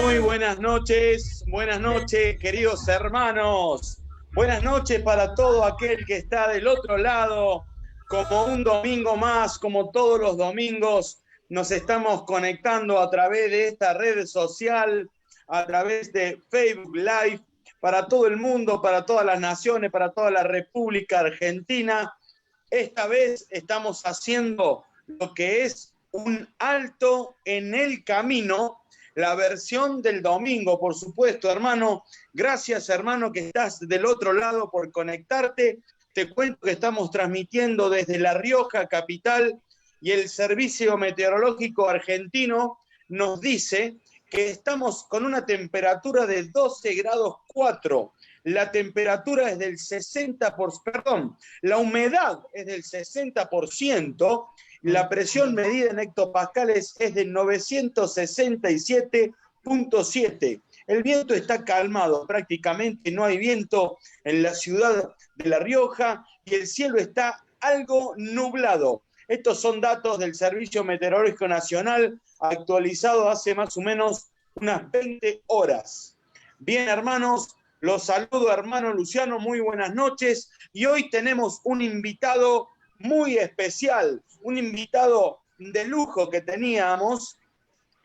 Muy buenas noches, queridos hermanos. Buenas noches para todo aquel que está del otro lado. Como un domingo más, como todos los domingos, nos estamos conectando a través de esta red social, a través de Facebook Live, para todo el mundo, para todas las naciones, para toda la República Argentina. Esta vez estamos haciendo lo que es un alto en el camino, la versión del domingo, por supuesto, hermano. Gracias, hermano, que estás del otro lado por conectarte. Te cuento que estamos transmitiendo desde La Rioja, capital, y el Servicio Meteorológico Argentino nos dice que estamos con una temperatura de 12 grados 4. La temperatura es del 60%, la humedad es del 60%, la presión medida en hectopascales es de 967.7. El viento está calmado, prácticamente no hay viento en la ciudad de La Rioja y el cielo está algo nublado. Estos son datos del Servicio Meteorológico Nacional actualizados hace más o menos unas 20 horas. Bien, hermanos, los saludo, hermano Luciano, muy buenas noches. Y hoy tenemos un invitado muy especial, un invitado de lujo que teníamos,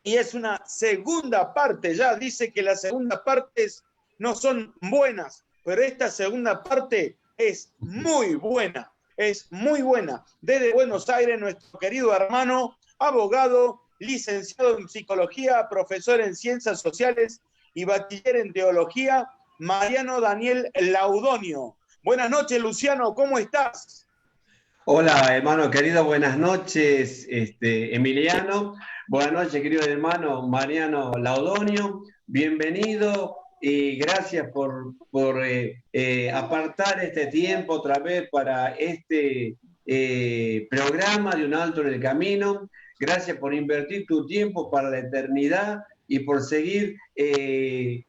y es una segunda parte. Ya dice que las segundas partes no son buenas, pero esta segunda parte es muy buena, Desde Buenos Aires, nuestro querido hermano, abogado, licenciado en psicología, profesor en ciencias sociales y bachiller en teología, Mariano Daniel Laudonio. Buenas noches, Luciano, ¿cómo estás? Hola, hermano querido, buenas noches, Emiliano. Buenas noches, querido hermano Mariano Laudonio. Bienvenido y gracias por apartar este tiempo otra vez para este programa de Un Alto en el Camino. Gracias por invertir tu tiempo para la eternidad y por seguir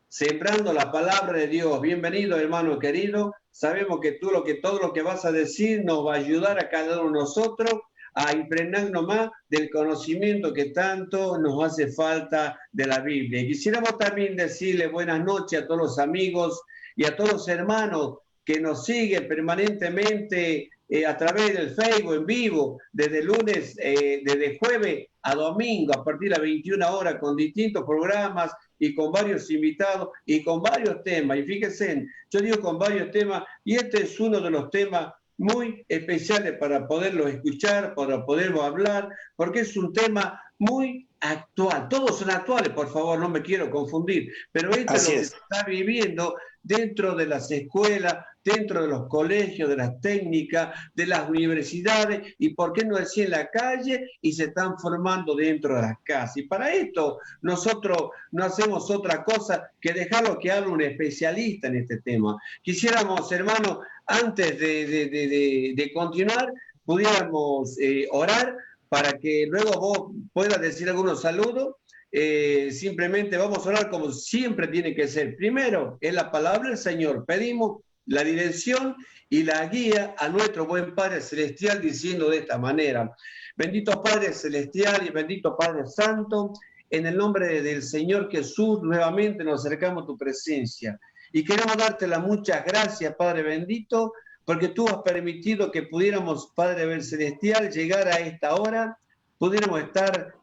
sembrando la palabra de Dios. Bienvenido, hermano querido. Sabemos que todo lo que vas a decir nos va a ayudar a cada uno de nosotros a impregnarnos más del conocimiento que tanto nos hace falta de la Biblia. Y quisiéramos también decirle buenas noches a todos los amigos y a todos los hermanos que nos siguen permanentemente a través del Facebook en vivo, desde lunes, desde jueves a domingo, a partir de las 21 horas, con distintos programas y con varios invitados y con varios temas. Y fíjense, yo digo con varios temas, y este es uno de los temas muy especiales para poderlo escuchar, para poderlo hablar, porque es un tema muy actual. Todos son actuales, por favor, no me quiero confundir, pero esto es lo que se está viviendo dentro de las escuelas, dentro de los colegios, de las técnicas, de las universidades, y por qué no decir en la calle, y se están formando dentro de las casas. Y para esto nosotros no hacemos otra cosa que dejarlo que hable un especialista en este tema. Quisiéramos, hermano, antes de continuar, pudiéramos orar para que luego vos puedas decir algunos saludos. Simplemente vamos a orar como siempre tiene que ser. Primero, es la palabra del Señor. Pedimos la dirección y la guía a nuestro buen Padre Celestial, diciendo de esta manera: bendito Padre Celestial y bendito Padre Santo, en el nombre del Señor Jesús, nuevamente nos acercamos a tu presencia. Y queremos darte las muchas gracias, Padre bendito, porque tú has permitido que pudiéramos, Padre Celestial, llegar a esta hora, pudiéramos estar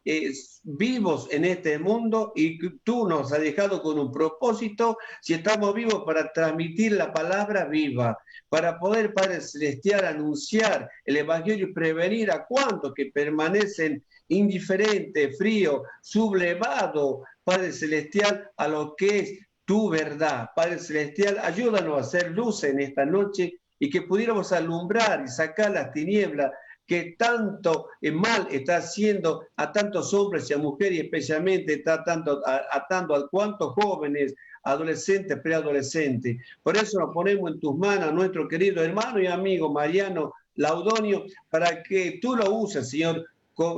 vivos en este mundo, y tú nos has dejado con un propósito. Si estamos vivos, para transmitir la palabra viva, para poder, Padre Celestial, anunciar el Evangelio y prevenir a cuantos que permanecen indiferentes, fríos, sublevados, Padre Celestial, a lo que es tu verdad. Padre Celestial, ayúdanos a hacer luz en esta noche y que pudiéramos alumbrar y sacar las tinieblas que tanto mal está haciendo a tantos hombres y a mujeres, y especialmente está atando a cuantos jóvenes, adolescentes, preadolescentes. Por eso nos ponemos en tus manos a nuestro querido hermano y amigo Mariano Laudonio, para que tú lo uses, Señor,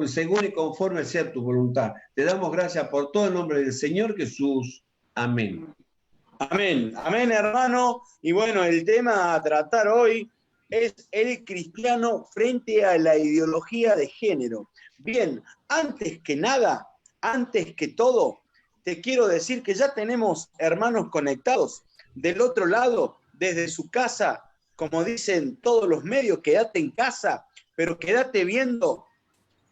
según y conforme sea tu voluntad. Te damos gracias por todo, el nombre del Señor Jesús. Amén. Amén, amén, hermano. Y bueno, el tema a tratar hoy es el cristiano frente a la ideología de género. Bien, antes que nada, antes que todo, te quiero decir que ya tenemos hermanos conectados del otro lado, desde su casa, como dicen todos los medios, quédate en casa, pero quédate viendo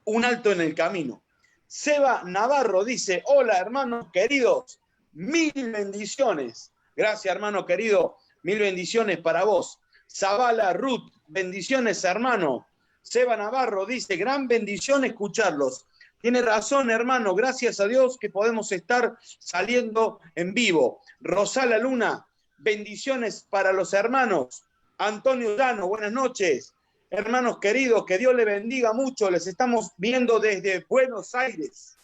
un alto en el camino. Seba Navarro dice, hola hermanos queridos, 1000 bendiciones. Gracias hermano querido, 1000 bendiciones para vos. Zavala Ruth, bendiciones hermano. Seba Navarro dice, gran bendición escucharlos. Tiene razón, hermano, gracias a Dios que podemos estar saliendo en vivo. Rosala Luna, bendiciones para los hermanos. Antonio Llano, buenas noches. Hermanos queridos, que Dios les bendiga mucho. Les estamos viendo desde Buenos Aires.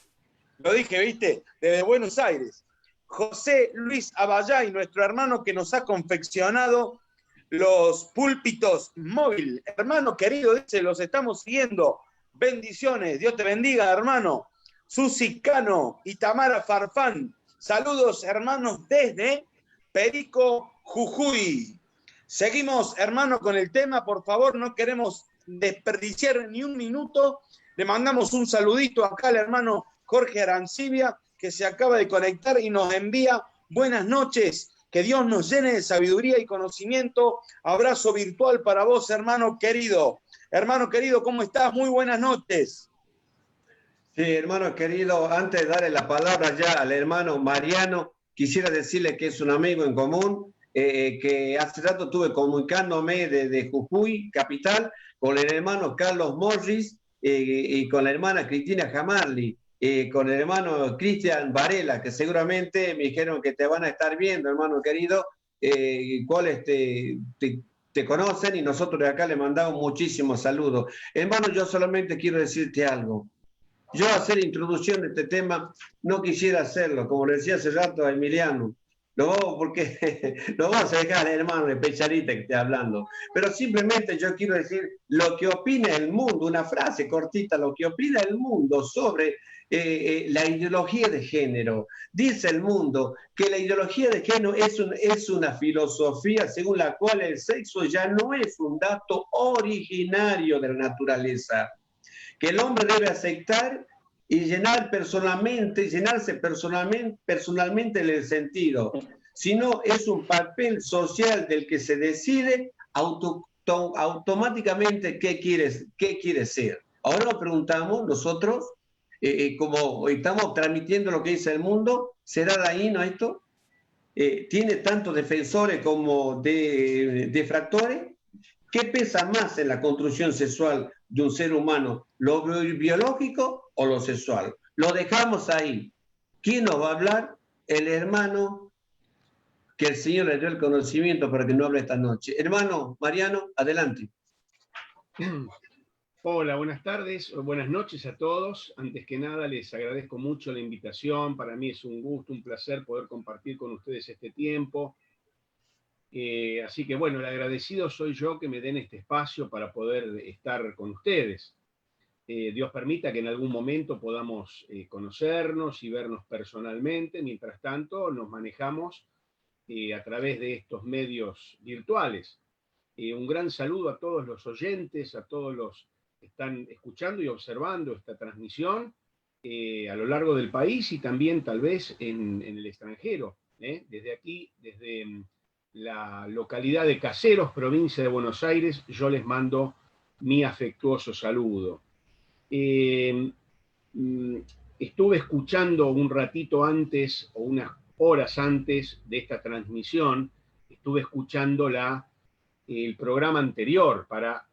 Lo dije, ¿viste? Desde Buenos Aires. José Luis Abayay, nuestro hermano que nos ha confeccionado los púlpitos móvil. Hermano querido, dice, los estamos siguiendo. Bendiciones, Dios te bendiga, hermano. Susi Cano y Tamara Farfán. Saludos, hermanos, desde Perico, Jujuy. Seguimos, hermano, con el tema. Por favor, no queremos desperdiciar ni un minuto. Le mandamos un saludito acá al hermano Jorge Arancibia, que se acaba de conectar y nos envía buenas noches. Que Dios nos llene de sabiduría y conocimiento. Abrazo virtual para vos, hermano querido. Hermano querido, ¿cómo estás? Muy buenas noches. Sí, hermano querido, antes de darle la palabra ya al hermano Mariano, quisiera decirle que es un amigo en común, que hace rato estuve comunicándome desde Jujuy, capital, con el hermano Carlos Morris y con la hermana Cristina Jamarli, con el hermano Cristian Varela, que seguramente me dijeron que te van a estar viendo, hermano querido, cuáles te conocen y nosotros de acá le mandamos muchísimos saludos. Hermano, yo solamente quiero decirte algo. Yo hacer introducción de este tema no quisiera hacerlo, como le decía hace rato a Emiliano, porque lo vamos a dejar, hermano, de Pecharita que esté hablando. Pero simplemente yo quiero decir lo que opina el mundo, una frase cortita, lo que opina el mundo sobre la ideología de género. Dice el mundo que la ideología de género es una filosofía según la cual el sexo ya no es un dato originario de la naturaleza, que el hombre debe aceptar y llenarse personalmente en el sentido, sino es un papel social del que se decide automáticamente qué quiere ser. Ahora nos preguntamos nosotros, como estamos transmitiendo lo que dice el mundo, ¿será dañino esto? ¿Tiene tantos defensores como detractores? ¿Qué pesa más en la construcción sexual de un ser humano, lo biológico o lo sexual? Lo dejamos ahí. ¿Quién nos va a hablar? El hermano que el Señor le dio el conocimiento para que no hable esta noche. Hermano Mariano, adelante. Hola, buenas tardes o buenas noches a todos. Antes que nada, les agradezco mucho la invitación. Para mí es un gusto, un placer poder compartir con ustedes este tiempo. Así que bueno, el agradecido soy yo que me den este espacio para poder estar con ustedes. Dios permita que en algún momento podamos conocernos y vernos personalmente. Mientras tanto, nos manejamos a través de estos medios virtuales. Un gran saludo a todos los oyentes, a todos los que están escuchando y observando esta transmisión a lo largo del país y también tal vez en el extranjero. Desde aquí, desde la localidad de Caseros, provincia de Buenos Aires, yo les mando mi afectuoso saludo. Estuve escuchando un ratito antes o unas horas antes de esta transmisión, estuve escuchando el programa anterior para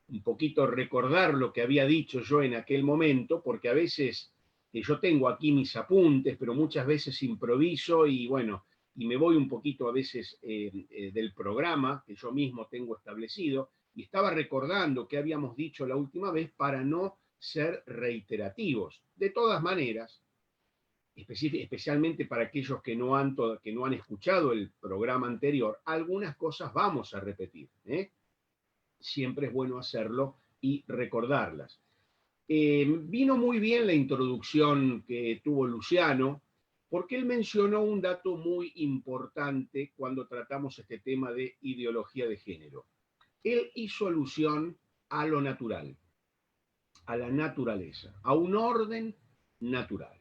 un poquito recordar lo que había dicho yo en aquel momento, porque a veces yo tengo aquí mis apuntes, pero muchas veces improviso y bueno, y me voy un poquito a veces del programa que yo mismo tengo establecido, y estaba recordando qué habíamos dicho la última vez para no ser reiterativos. De todas maneras, especialmente para aquellos que no han escuchado el programa anterior, algunas cosas vamos a repetir. Siempre es bueno hacerlo y recordarlas. Vino muy bien la introducción que tuvo Luciano, porque él mencionó un dato muy importante cuando tratamos este tema de ideología de género. Él hizo alusión a lo natural, a la naturaleza, a un orden natural.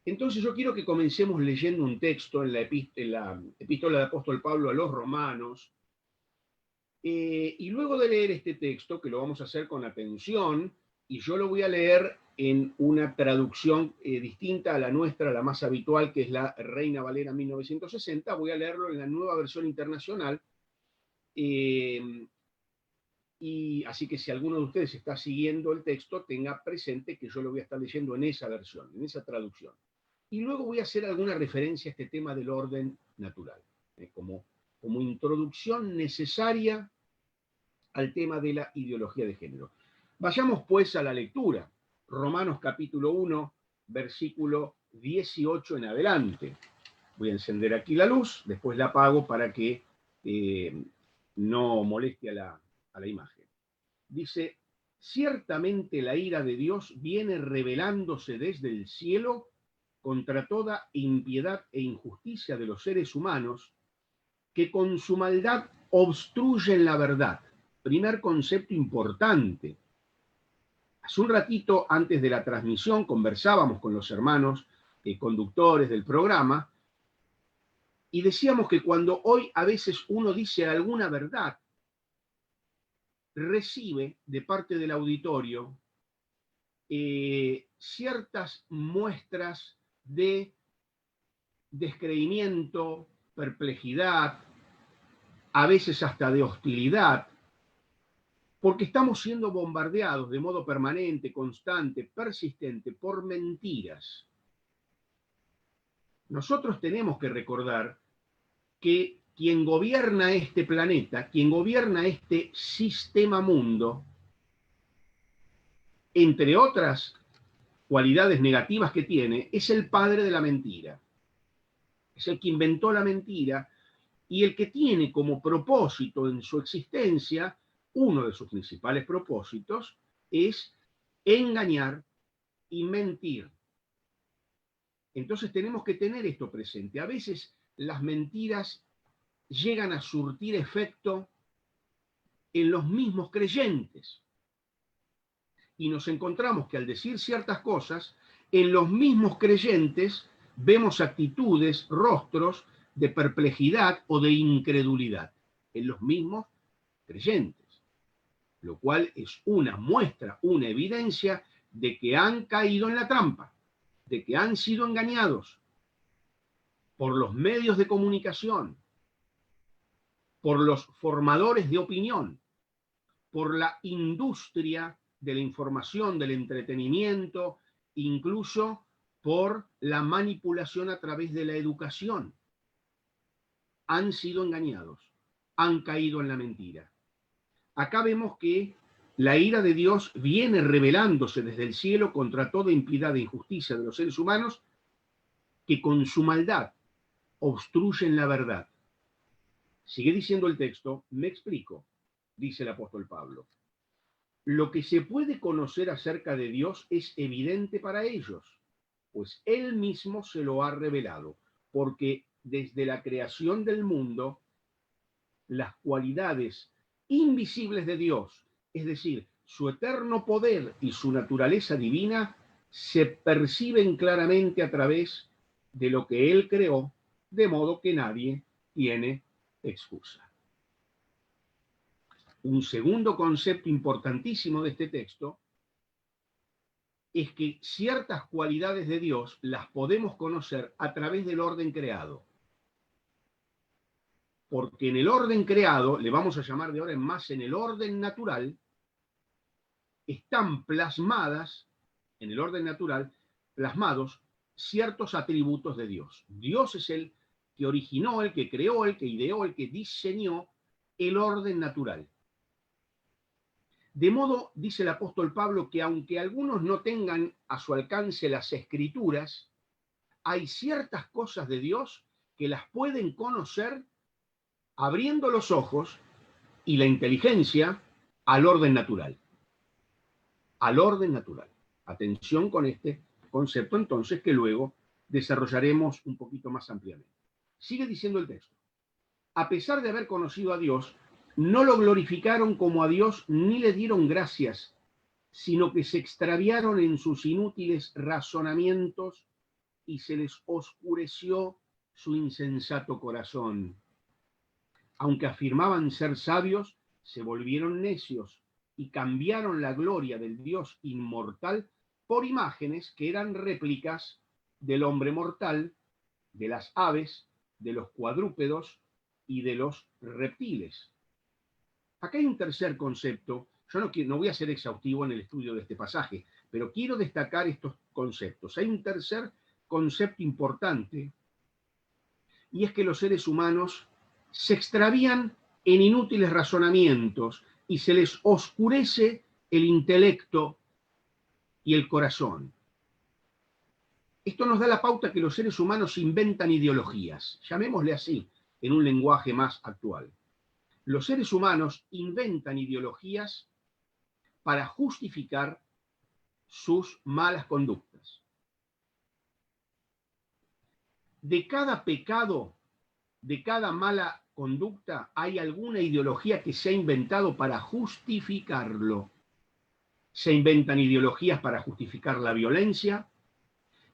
Entonces yo quiero que comencemos leyendo un texto en la epístola del apóstol Pablo a los Romanos, y luego de leer este texto, que lo vamos a hacer con atención, y yo lo voy a leer en una traducción distinta a la nuestra, la más habitual, que es la Reina Valera 1960, voy a leerlo en la Nueva Versión Internacional, y así que si alguno de ustedes está siguiendo el texto, tenga presente que yo lo voy a estar leyendo en esa versión, en esa traducción. Y luego voy a hacer alguna referencia a este tema del orden natural, como introducción necesaria al tema de la ideología de género. Vayamos pues a la lectura. Romanos capítulo 1, versículo 18 en adelante. Voy a encender aquí la luz, después la apago para que no moleste a la imagen. Dice: ciertamente la ira de Dios viene revelándose desde el cielo contra toda impiedad e injusticia de los seres humanos que con su maldad obstruyen la verdad. Primer concepto importante. Hace un ratito, antes de la transmisión, conversábamos con los hermanos conductores del programa y decíamos que cuando hoy a veces uno dice alguna verdad, recibe de parte del auditorio ciertas muestras de descreimiento, perplejidad, a veces hasta de hostilidad, porque estamos siendo bombardeados de modo permanente, constante, persistente, por mentiras. Nosotros tenemos que recordar que quien gobierna este planeta, quien gobierna este sistema mundo, entre otras cualidades negativas que tiene, es el padre de la mentira. Es el que inventó la mentira y el que tiene como propósito en su existencia, uno de sus principales propósitos, es engañar y mentir. Entonces tenemos que tener esto presente. A veces las mentiras llegan a surtir efecto en los mismos creyentes. Y nos encontramos que al decir ciertas cosas, en los mismos creyentes vemos actitudes, rostros de perplejidad o de incredulidad. En los mismos creyentes. Lo cual es una muestra, una evidencia de que han caído en la trampa, de que han sido engañados por los medios de comunicación, por los formadores de opinión, por la industria de la información, del entretenimiento, incluso por la manipulación a través de la educación. Han sido engañados, han caído en la mentira. Acá vemos que la ira de Dios viene revelándose desde el cielo contra toda impiedad e injusticia de los seres humanos que con su maldad obstruyen la verdad. Sigue diciendo el texto, me explico, dice el apóstol Pablo. Lo que se puede conocer acerca de Dios es evidente para ellos, pues Él mismo se lo ha revelado, porque desde la creación del mundo, las cualidades invisibles de Dios, es decir, su eterno poder y su naturaleza divina, se perciben claramente a través de lo que Él creó, de modo que nadie tiene excusa. Un segundo concepto importantísimo de este texto es que ciertas cualidades de Dios las podemos conocer a través del orden creado. Porque en el orden creado, le vamos a llamar de ahora en más en el orden natural, están plasmadas, en el orden natural, plasmados ciertos atributos de Dios. Dios es el que originó, el que creó, el que ideó, el que diseñó el orden natural. De modo, dice el apóstol Pablo, que aunque algunos no tengan a su alcance las escrituras, hay ciertas cosas de Dios que las pueden conocer abriendo los ojos y la inteligencia al orden natural. Al orden natural. Atención con este concepto entonces que luego desarrollaremos un poquito más ampliamente. Sigue diciendo el texto. A pesar de haber conocido a Dios, no lo glorificaron como a Dios ni le dieron gracias, sino que se extraviaron en sus inútiles razonamientos y se les oscureció su insensato corazón. Aunque afirmaban ser sabios, se volvieron necios y cambiaron la gloria del Dios inmortal por imágenes que eran réplicas del hombre mortal, de las aves, de los cuadrúpedos y de los reptiles. Acá hay un tercer concepto. Yo no voy a ser exhaustivo en el estudio de este pasaje, pero quiero destacar estos conceptos. Hay un tercer concepto importante, y es que los seres humanos se extravían en inútiles razonamientos y se les oscurece el intelecto y el corazón. Esto nos da la pauta que los seres humanos inventan ideologías, llamémosle así, en un lenguaje más actual. Los seres humanos inventan ideologías para justificar sus malas conductas. De cada pecado, de cada mala conducta, hay alguna ideología que se ha inventado para justificarlo. Se inventan ideologías para justificar la violencia,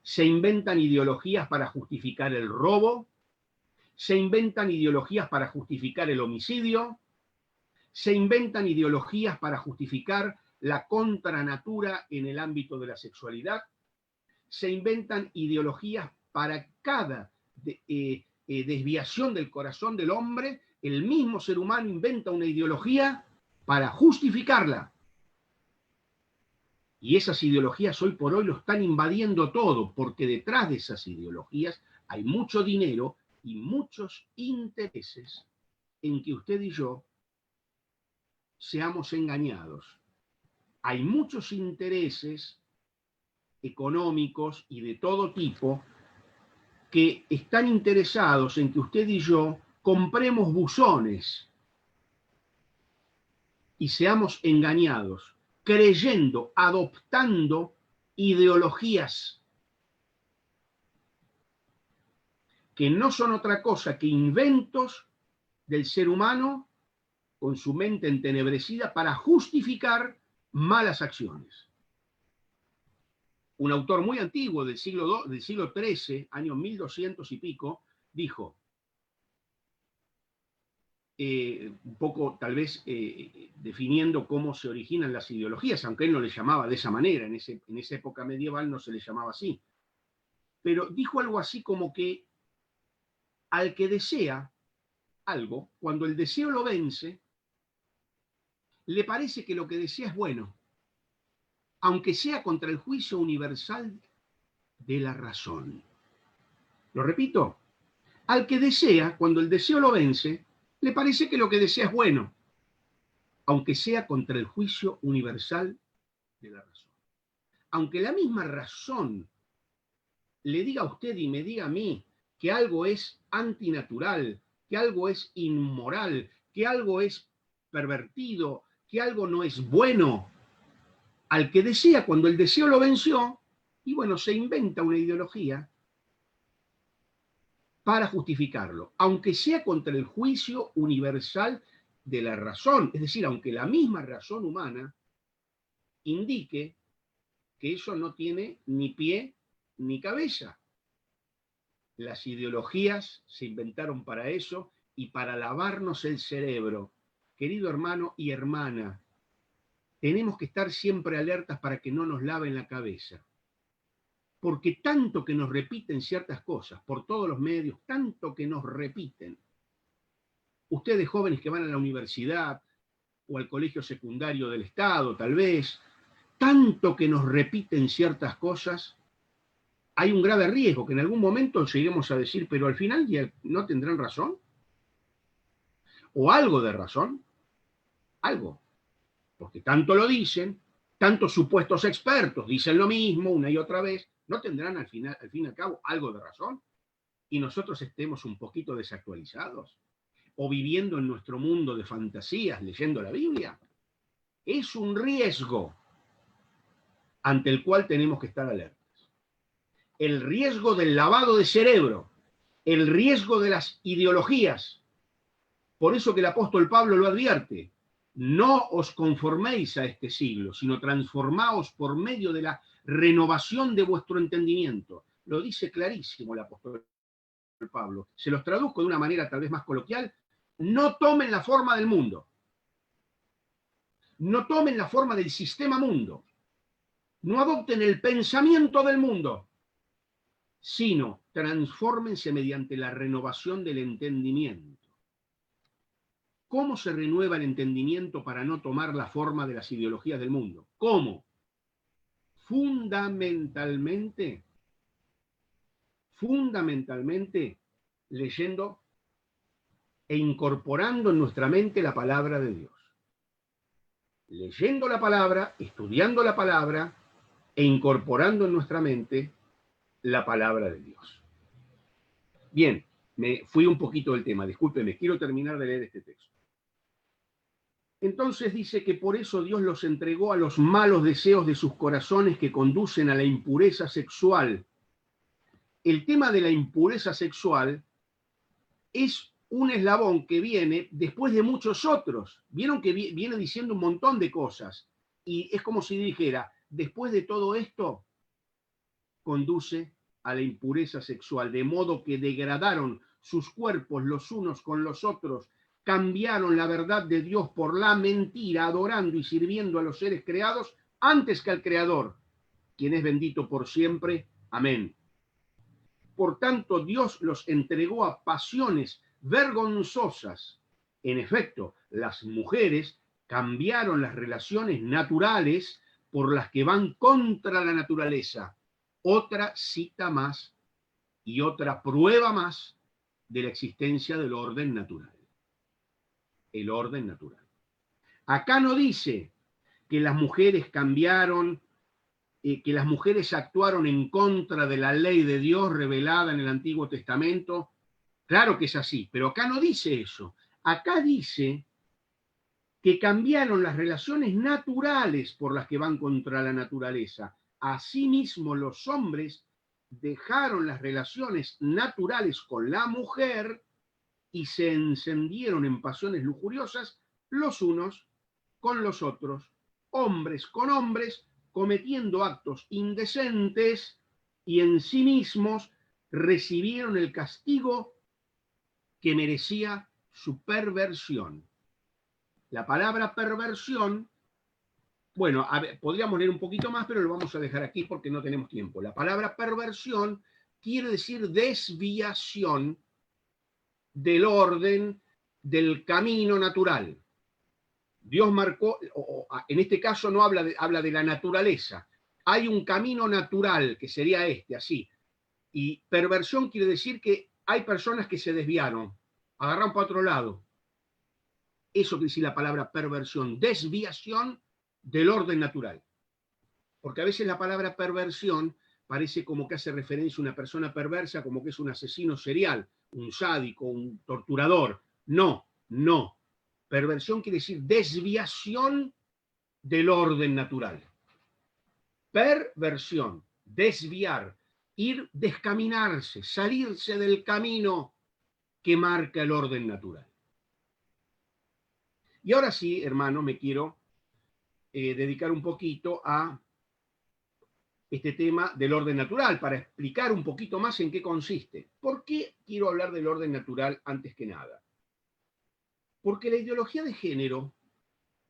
se inventan ideologías para justificar el robo, se inventan ideologías para justificar el homicidio, se inventan ideologías para justificar la contranatura en el ámbito de la sexualidad, se inventan ideologías para cada desviación del corazón del hombre. El mismo ser humano inventa una ideología para justificarla. Y esas ideologías hoy por hoy lo están invadiendo todo, porque detrás de esas ideologías hay mucho dinero y muchos intereses en que usted y yo seamos engañados. Hay muchos intereses económicos y de todo tipo que están interesados en que usted y yo compremos buzones y seamos engañados, creyendo, adoptando ideologías que no son otra cosa que inventos del ser humano con su mente entenebrecida para justificar malas acciones. Un autor muy antiguo del siglo XIII, años 1200 y pico, dijo, un poco tal vez definiendo cómo se originan las ideologías, aunque él no le llamaba de esa manera, en esa época medieval no se le llamaba así, pero dijo algo así como que al que desea algo, cuando el deseo lo vence, le parece que lo que desea es bueno, aunque sea contra el juicio universal de la razón. Lo repito, al que desea, cuando el deseo lo vence, le parece que lo que desea es bueno, aunque sea contra el juicio universal de la razón. Aunque la misma razón le diga a usted y me diga a mí que algo es antinatural, que algo es inmoral, que algo es pervertido, que algo no es bueno, al que desea, cuando el deseo lo venció, y bueno, se inventa una ideología para justificarlo, aunque sea contra el juicio universal de la razón, es decir, aunque la misma razón humana indique que eso no tiene ni pie ni cabeza. Las ideologías se inventaron para eso y para lavarnos el cerebro. Querido hermano y hermana, tenemos que estar siempre alertas para que no nos laven la cabeza. Porque tanto que nos repiten ciertas cosas por todos los medios, tanto que nos repiten. Ustedes jóvenes que van a la universidad o al colegio secundario del Estado, tal vez, tanto que nos repiten ciertas cosas, hay un grave riesgo que en algún momento lleguemos a decir, pero al final ya no tendrán razón. O algo de razón. Algo. Porque tanto lo dicen, tantos supuestos expertos dicen lo mismo una y otra vez, ¿no tendrán al fin y al cabo algo de razón? Y nosotros estemos un poquito desactualizados, o viviendo en nuestro mundo de fantasías, leyendo la Biblia. Es un riesgo ante el cual tenemos que estar alertas. El riesgo del lavado de cerebro, el riesgo de las ideologías. Por eso que el apóstol Pablo lo advierte. No os conforméis a este siglo, sino transformaos por medio de la renovación de vuestro entendimiento, lo dice clarísimo el apóstol Pablo. Se los traduzco de una manera tal vez más coloquial. No tomen la forma del mundo. No tomen la forma del sistema mundo. No adopten el pensamiento del mundo, sino transfórmense mediante la renovación del entendimiento. ¿Cómo se renueva el entendimiento para no tomar la forma de las ideologías del mundo? ¿Cómo? Fundamentalmente leyendo e incorporando en nuestra mente la palabra de Dios. Leyendo la palabra, estudiando la palabra e incorporando en nuestra mente la palabra de Dios. Bien, me fui un poquito del tema, discúlpeme, quiero terminar de leer este texto. Entonces dice que por eso Dios los entregó a los malos deseos de sus corazones que conducen a la impureza sexual. El tema de la impureza sexual es un eslabón que viene después de muchos otros. Vieron que viene diciendo un montón de cosas. Y es como si dijera, después de todo esto, conduce a la impureza sexual, de modo que degradaron sus cuerpos los unos con los otros, cambiaron la verdad de Dios por la mentira, adorando y sirviendo a los seres creados antes que al Creador, quien es bendito por siempre. Amén. Por tanto, Dios los entregó a pasiones vergonzosas. En efecto, las mujeres cambiaron las relaciones naturales por las que van contra la naturaleza. Otra cita más y otra prueba más de la existencia del orden natural. El orden natural. Acá no dice que las mujeres cambiaron, que las mujeres actuaron en contra de la ley de Dios revelada en el Antiguo Testamento. Claro que es así, pero acá no dice eso. Acá dice que cambiaron las relaciones naturales por las que van contra la naturaleza. Asimismo, los hombres dejaron las relaciones naturales con la mujer y se encendieron en pasiones lujuriosas los unos con los otros, hombres con hombres, cometiendo actos indecentes, y en sí mismos recibieron el castigo que merecía su perversión. La palabra perversión, bueno, a ver, podríamos leer un poquito más, pero lo vamos a dejar aquí porque no tenemos tiempo. La palabra perversión quiere decir desviación del orden, del camino natural. Dios marcó, en este caso no habla de la naturaleza. Hay un camino natural que sería así. Y perversión quiere decir que hay personas que se desviaron, agarraron para otro lado. Eso quiere decir la palabra perversión, desviación del orden natural. Porque a veces la palabra perversión parece como que hace referencia a una persona perversa, como que es un asesino serial, un sádico, un torturador. No. Perversión quiere decir desviación del orden natural. Perversión, desviar, descaminarse, salirse del camino que marca el orden natural. Y ahora sí, hermano, me quiero dedicar un poquito a este tema del orden natural, para explicar un poquito más en qué consiste. ¿Por qué quiero hablar del orden natural antes que nada? Porque la ideología de género,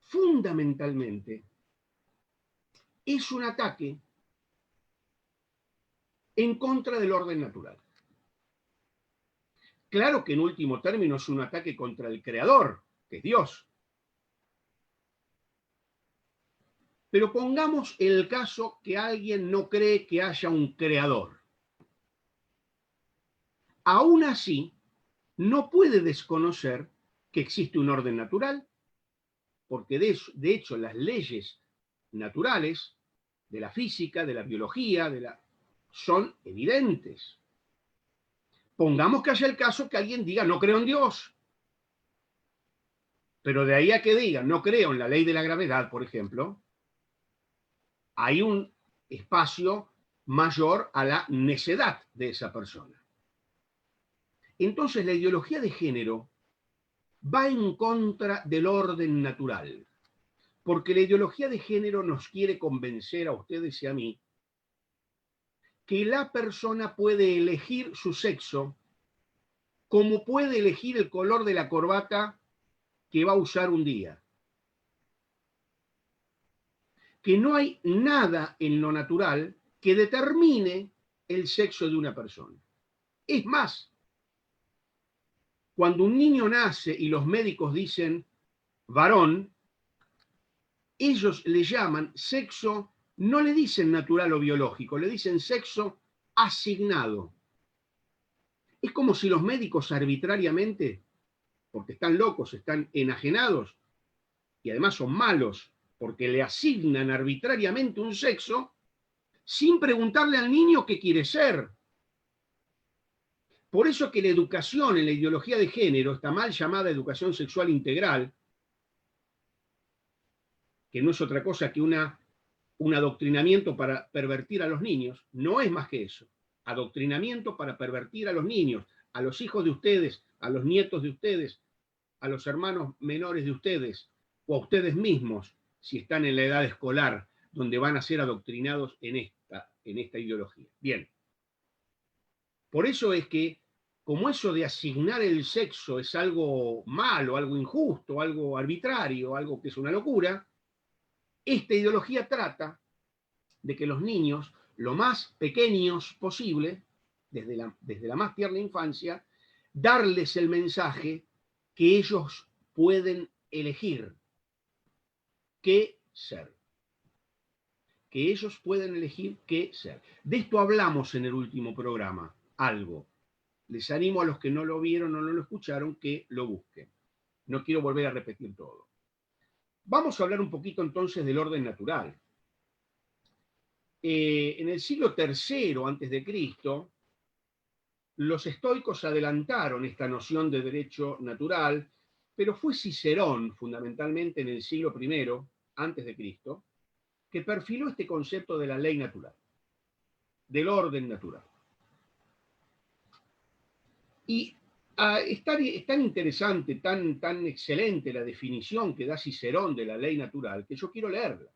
fundamentalmente, es un ataque en contra del orden natural. Claro que en último término es un ataque contra el Creador, que es Dios. Pero pongamos el caso que alguien no cree que haya un creador. Aún así, no puede desconocer que existe un orden natural, porque de hecho las leyes naturales de la física, de la biología, son evidentes. Pongamos que haya el caso que alguien diga no creo en Dios. Pero de ahí a que diga no creo en la ley de la gravedad, por ejemplo, hay un espacio mayor a la necedad de esa persona. Entonces la ideología de género va en contra del orden natural, porque la ideología de género nos quiere convencer a ustedes y a mí que la persona puede elegir su sexo como puede elegir el color de la corbata que va a usar un día. Que no hay nada en lo natural que determine el sexo de una persona. Es más, cuando un niño nace y los médicos dicen varón, ellos le llaman sexo, no le dicen natural o biológico, le dicen sexo asignado. Es como si los médicos arbitrariamente, porque están locos, están enajenados, y además son malos, porque le asignan arbitrariamente un sexo, sin preguntarle al niño qué quiere ser. Por eso que la educación en la ideología de género, esta mal llamada educación sexual integral, que no es otra cosa que un adoctrinamiento para pervertir a los niños, no es más que eso. Adoctrinamiento para pervertir a los niños, a los hijos de ustedes, a los nietos de ustedes, a los hermanos menores de ustedes, o a ustedes mismos, si están en la edad escolar, donde van a ser adoctrinados en esta ideología. Bien. Por eso es que, como eso de asignar el sexo es algo malo, algo injusto, algo arbitrario, algo que es una locura, esta ideología trata de que los niños, lo más pequeños posible, desde la más tierna infancia, darles el mensaje que ellos pueden elegir qué ser. Que ellos pueden elegir qué ser. De esto hablamos en el último programa, algo. Les animo a los que no lo vieron o no lo escucharon que lo busquen. No quiero volver a repetir todo. Vamos a hablar un poquito entonces del orden natural. En el siglo III antes de Cristo, los estoicos adelantaron esta noción de derecho natural, pero fue Cicerón, fundamentalmente en el siglo I antes de Cristo, que perfiló este concepto de la ley natural, del orden natural. Y es tan interesante, tan excelente la definición que da Cicerón de la ley natural, que yo quiero leerla.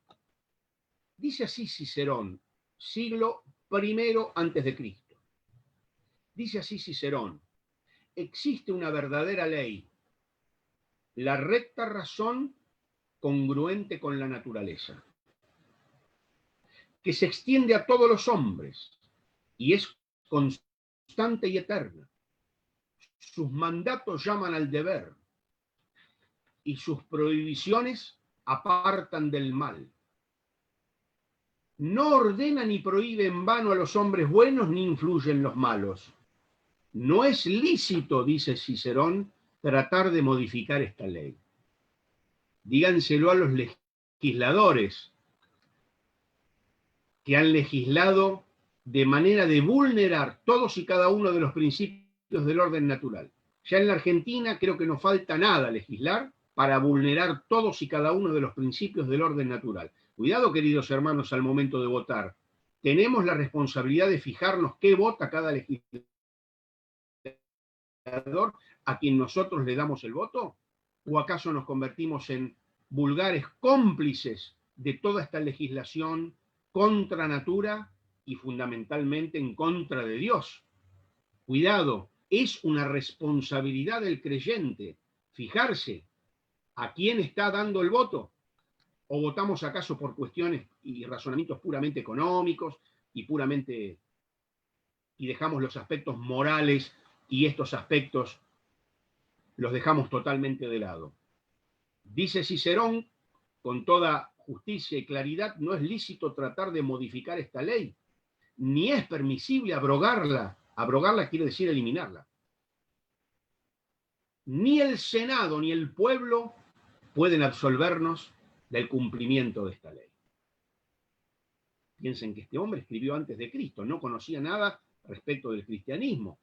Dice así Cicerón, siglo I antes de Cristo. Dice así Cicerón, existe una verdadera ley, la recta razón congruente con la naturaleza, que se extiende a todos los hombres y es constante y eterna. Sus mandatos llaman al deber y sus prohibiciones apartan del mal. No ordena ni prohíbe en vano a los hombres buenos ni influye en los malos. No es lícito, dice Cicerón, tratar de modificar esta ley. Díganselo a los legisladores que han legislado de manera de vulnerar todos y cada uno de los principios del orden natural. Ya en la Argentina creo que no falta nada legislar para vulnerar todos y cada uno de los principios del orden natural. Cuidado, queridos hermanos, al momento de votar. Tenemos la responsabilidad de fijarnos qué vota cada legislador a quien nosotros le damos el voto, o acaso nos convertimos en vulgares cómplices de toda esta legislación contra natura y fundamentalmente en contra de Dios. Cuidado, es una responsabilidad del creyente fijarse a quién está dando el voto. ¿O votamos acaso por cuestiones y razonamientos puramente económicos y dejamos los aspectos morales y estos aspectos los dejamos totalmente de lado? Dice Cicerón, con toda justicia y claridad, no es lícito tratar de modificar esta ley, ni es permisible abrogarla. Abrogarla quiere decir eliminarla. Ni el Senado ni el pueblo pueden absolvernos del cumplimiento de esta ley. Piensen que este hombre escribió antes de Cristo, no conocía nada respecto del cristianismo,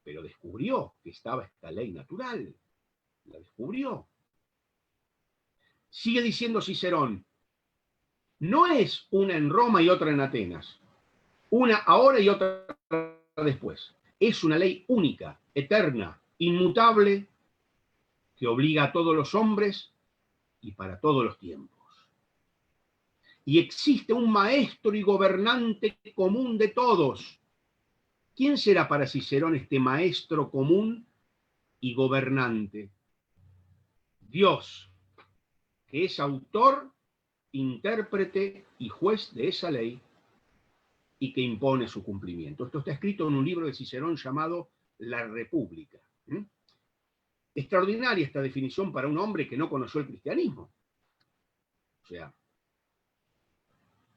pero descubrió que estaba esta ley natural. La descubrió. Sigue diciendo Cicerón, no es una en Roma y otra en Atenas, una ahora y otra después. Es una ley única, eterna, inmutable, que obliga a todos los hombres y para todos los tiempos. y existe un maestro y gobernante común de todos. ¿Quién será para Cicerón este maestro común y gobernante? Dios, que es autor, intérprete y juez de esa ley y que impone su cumplimiento. Esto está escrito en un libro de Cicerón llamado La República. Extraordinaria esta definición para un hombre que no conoció el cristianismo. O sea,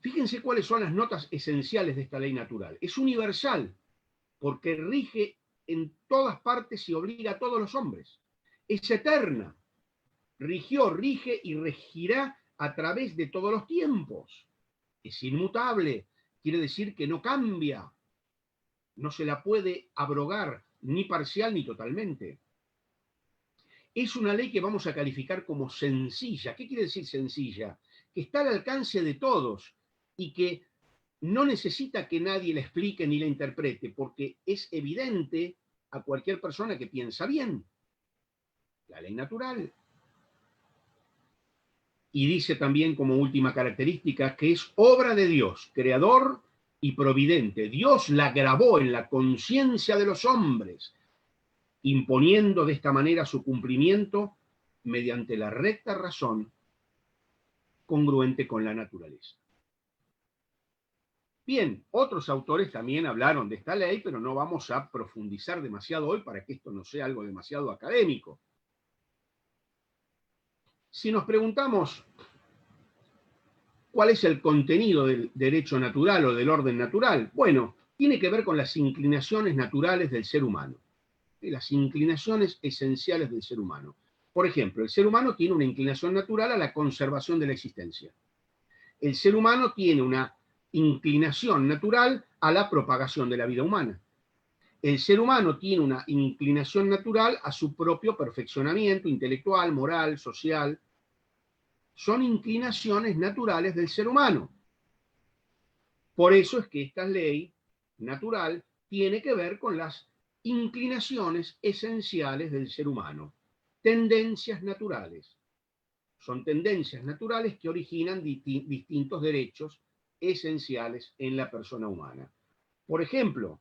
fíjense cuáles son las notas esenciales de esta ley natural. Es universal, porque rige en todas partes y obliga a todos los hombres. Es eterna. Rigió, rige y regirá a través de todos los tiempos. Es inmutable, quiere decir que no cambia. No se la puede abrogar, ni parcial ni totalmente. Es una ley que vamos a calificar como sencilla. ¿Qué quiere decir sencilla? Que está al alcance de todos y que no necesita que nadie la explique ni la interprete, porque es evidente a cualquier persona que piensa bien. La ley natural. Y dice también como última característica que es obra de Dios, creador y providente. Dios la grabó en la conciencia de los hombres, imponiendo de esta manera su cumplimiento mediante la recta razón congruente con la naturaleza. Bien, otros autores también hablaron de esta ley, pero no vamos a profundizar demasiado hoy para que esto no sea algo demasiado académico. Si nos preguntamos cuál es el contenido del derecho natural o del orden natural, bueno, tiene que ver con las inclinaciones naturales del ser humano, las inclinaciones esenciales del ser humano. Por ejemplo, el ser humano tiene una inclinación natural a la conservación de la existencia. El ser humano tiene una inclinación natural a la propagación de la vida humana. El ser humano tiene una inclinación natural a su propio perfeccionamiento intelectual, moral, social. Son inclinaciones naturales del ser humano. Por eso es que esta ley natural tiene que ver con las inclinaciones esenciales del ser humano. Tendencias naturales. Son tendencias naturales que originan distintos derechos esenciales en la persona humana. Por ejemplo,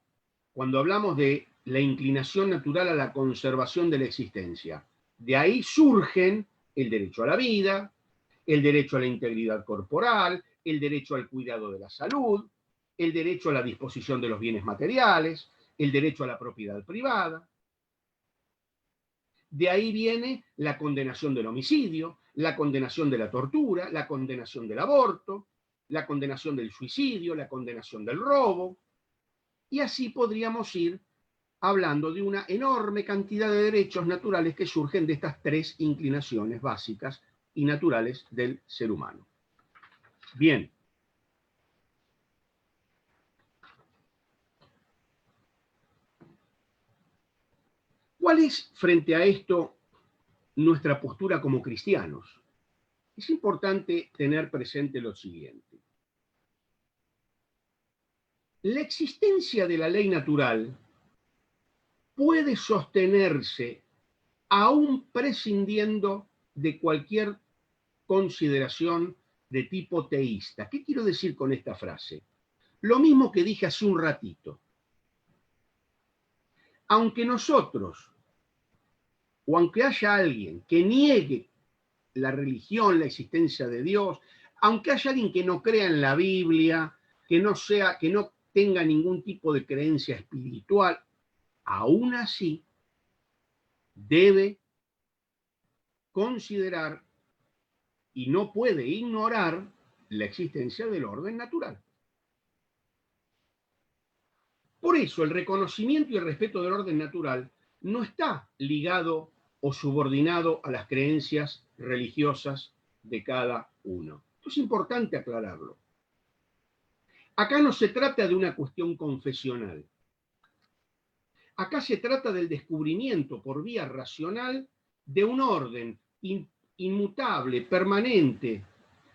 cuando hablamos de la inclinación natural a la conservación de la existencia, de ahí surgen el derecho a la vida, el derecho a la integridad corporal, el derecho al cuidado de la salud, el derecho a la disposición de los bienes materiales, el derecho a la propiedad privada. De ahí viene la condenación del homicidio, la condenación de la tortura, la condenación del aborto, la condenación del suicidio, la condenación del robo. Y así podríamos ir hablando de una enorme cantidad de derechos naturales que surgen de estas tres inclinaciones básicas y naturales del ser humano. Bien. ¿Cuál es, frente a esto, nuestra postura como cristianos? Es importante tener presente lo siguiente. La existencia de la ley natural puede sostenerse aún prescindiendo de cualquier consideración de tipo teísta. ¿Qué quiero decir con esta frase? Lo mismo que dije hace un ratito. Aunque nosotros, o aunque haya alguien que niegue la religión, la existencia de Dios, aunque haya alguien que no crea en la Biblia, que no tenga ningún tipo de creencia espiritual, aún así debe considerar y no puede ignorar la existencia del orden natural. Por eso el reconocimiento y el respeto del orden natural no está ligado o subordinado a las creencias religiosas de cada uno. Esto es importante aclararlo. Acá no se trata de una cuestión confesional. Acá se trata del descubrimiento por vía racional de un orden inmutable, permanente,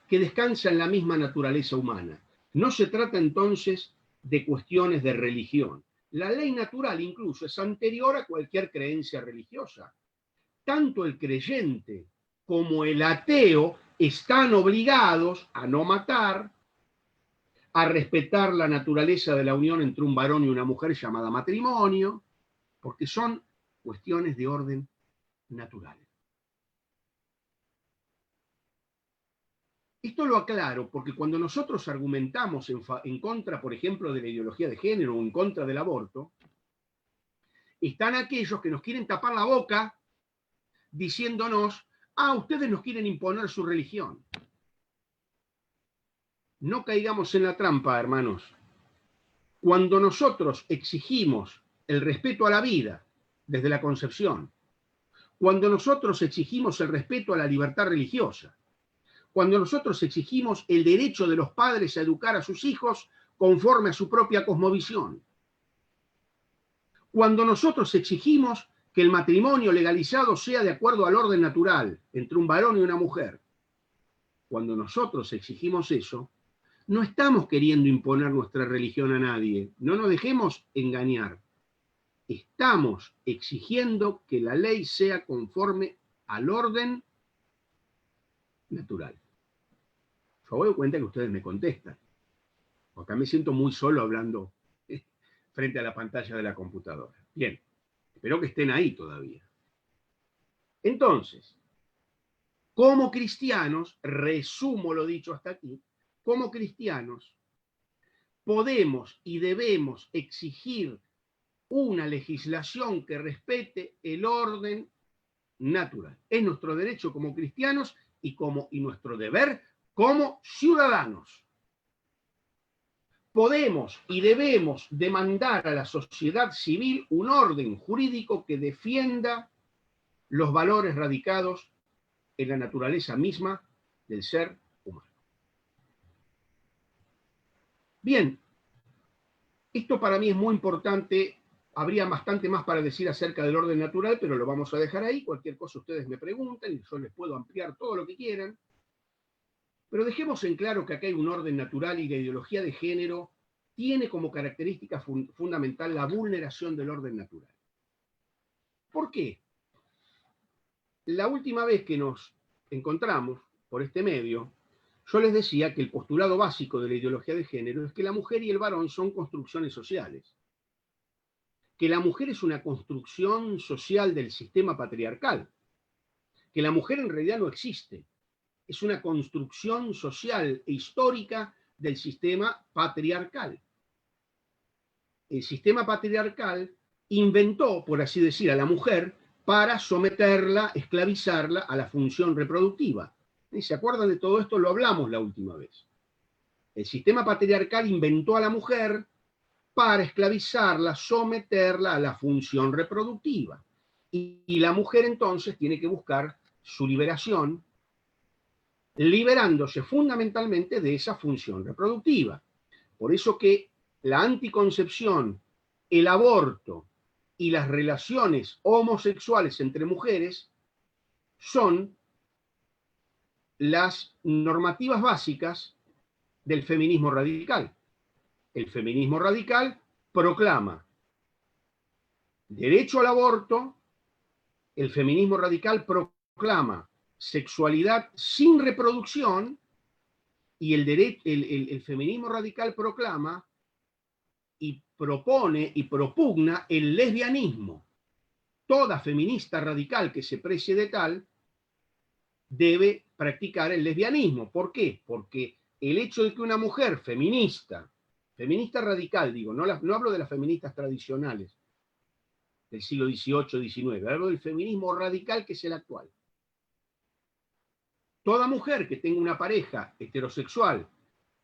que descansa en la misma naturaleza humana. No se trata entonces de cuestiones de religión. La ley natural incluso es anterior a cualquier creencia religiosa. Tanto el creyente como el ateo están obligados a no matar, a respetar la naturaleza de la unión entre un varón y una mujer llamada matrimonio, porque son cuestiones de orden natural. Esto lo aclaro porque cuando nosotros argumentamos en contra, por ejemplo, de la ideología de género o en contra del aborto, están aquellos que nos quieren tapar la boca diciéndonos, ustedes nos quieren imponer su religión. No caigamos en la trampa, hermanos. Cuando nosotros exigimos el respeto a la vida desde la concepción, cuando nosotros exigimos el respeto a la libertad religiosa, cuando nosotros exigimos el derecho de los padres a educar a sus hijos conforme a su propia cosmovisión, cuando nosotros exigimos que el matrimonio legalizado sea de acuerdo al orden natural entre un varón y una mujer, cuando nosotros exigimos eso, no estamos queriendo imponer nuestra religión a nadie, no nos dejemos engañar. Estamos exigiendo que la ley sea conforme al orden natural. Yo me doy cuenta que ustedes me contestan. Acá me siento muy solo hablando frente a la pantalla de la computadora. Bien, espero que estén ahí todavía. Entonces, como cristianos, resumo lo dicho hasta aquí, como cristianos podemos y debemos exigir una legislación que respete el orden natural. Es nuestro derecho como cristianos y nuestro deber como ciudadanos. Podemos y debemos demandar a la sociedad civil un orden jurídico que defienda los valores radicados en la naturaleza misma del ser humano. Bien, esto para mí es muy importante. Habría bastante más para decir acerca del orden natural, pero lo vamos a dejar ahí. Cualquier cosa ustedes me preguntan y yo les puedo ampliar todo lo que quieran. Pero dejemos en claro que acá hay un orden natural y la ideología de género tiene como característica fundamental la vulneración del orden natural. ¿Por qué? La última vez que nos encontramos por este medio, yo les decía que el postulado básico de la ideología de género es que la mujer y el varón son construcciones sociales, que la mujer es una construcción social del sistema patriarcal, que la mujer en realidad no existe, es una construcción social e histórica del sistema patriarcal. El sistema patriarcal inventó, por así decir, a la mujer para someterla, esclavizarla a la función reproductiva. ¿Se acuerdan de todo esto? Lo hablamos la última vez. El sistema patriarcal inventó a la mujer para esclavizarla, someterla a la función reproductiva. Y la mujer entonces tiene que buscar su liberación, liberándose fundamentalmente de esa función reproductiva. Por eso que la anticoncepción, el aborto y las relaciones homosexuales entre mujeres son las normativas básicas del feminismo radical. El feminismo radical proclama derecho al aborto, el feminismo radical proclama sexualidad sin reproducción y el feminismo radical proclama y propone y propugna el lesbianismo. Toda feminista radical que se precie de tal debe practicar el lesbianismo. ¿Por qué? Porque el hecho de que una mujer feminista radical, digo, no hablo de las feministas tradicionales del siglo XVIII, XIX, hablo del feminismo radical que es el actual. Toda mujer que tenga una pareja heterosexual,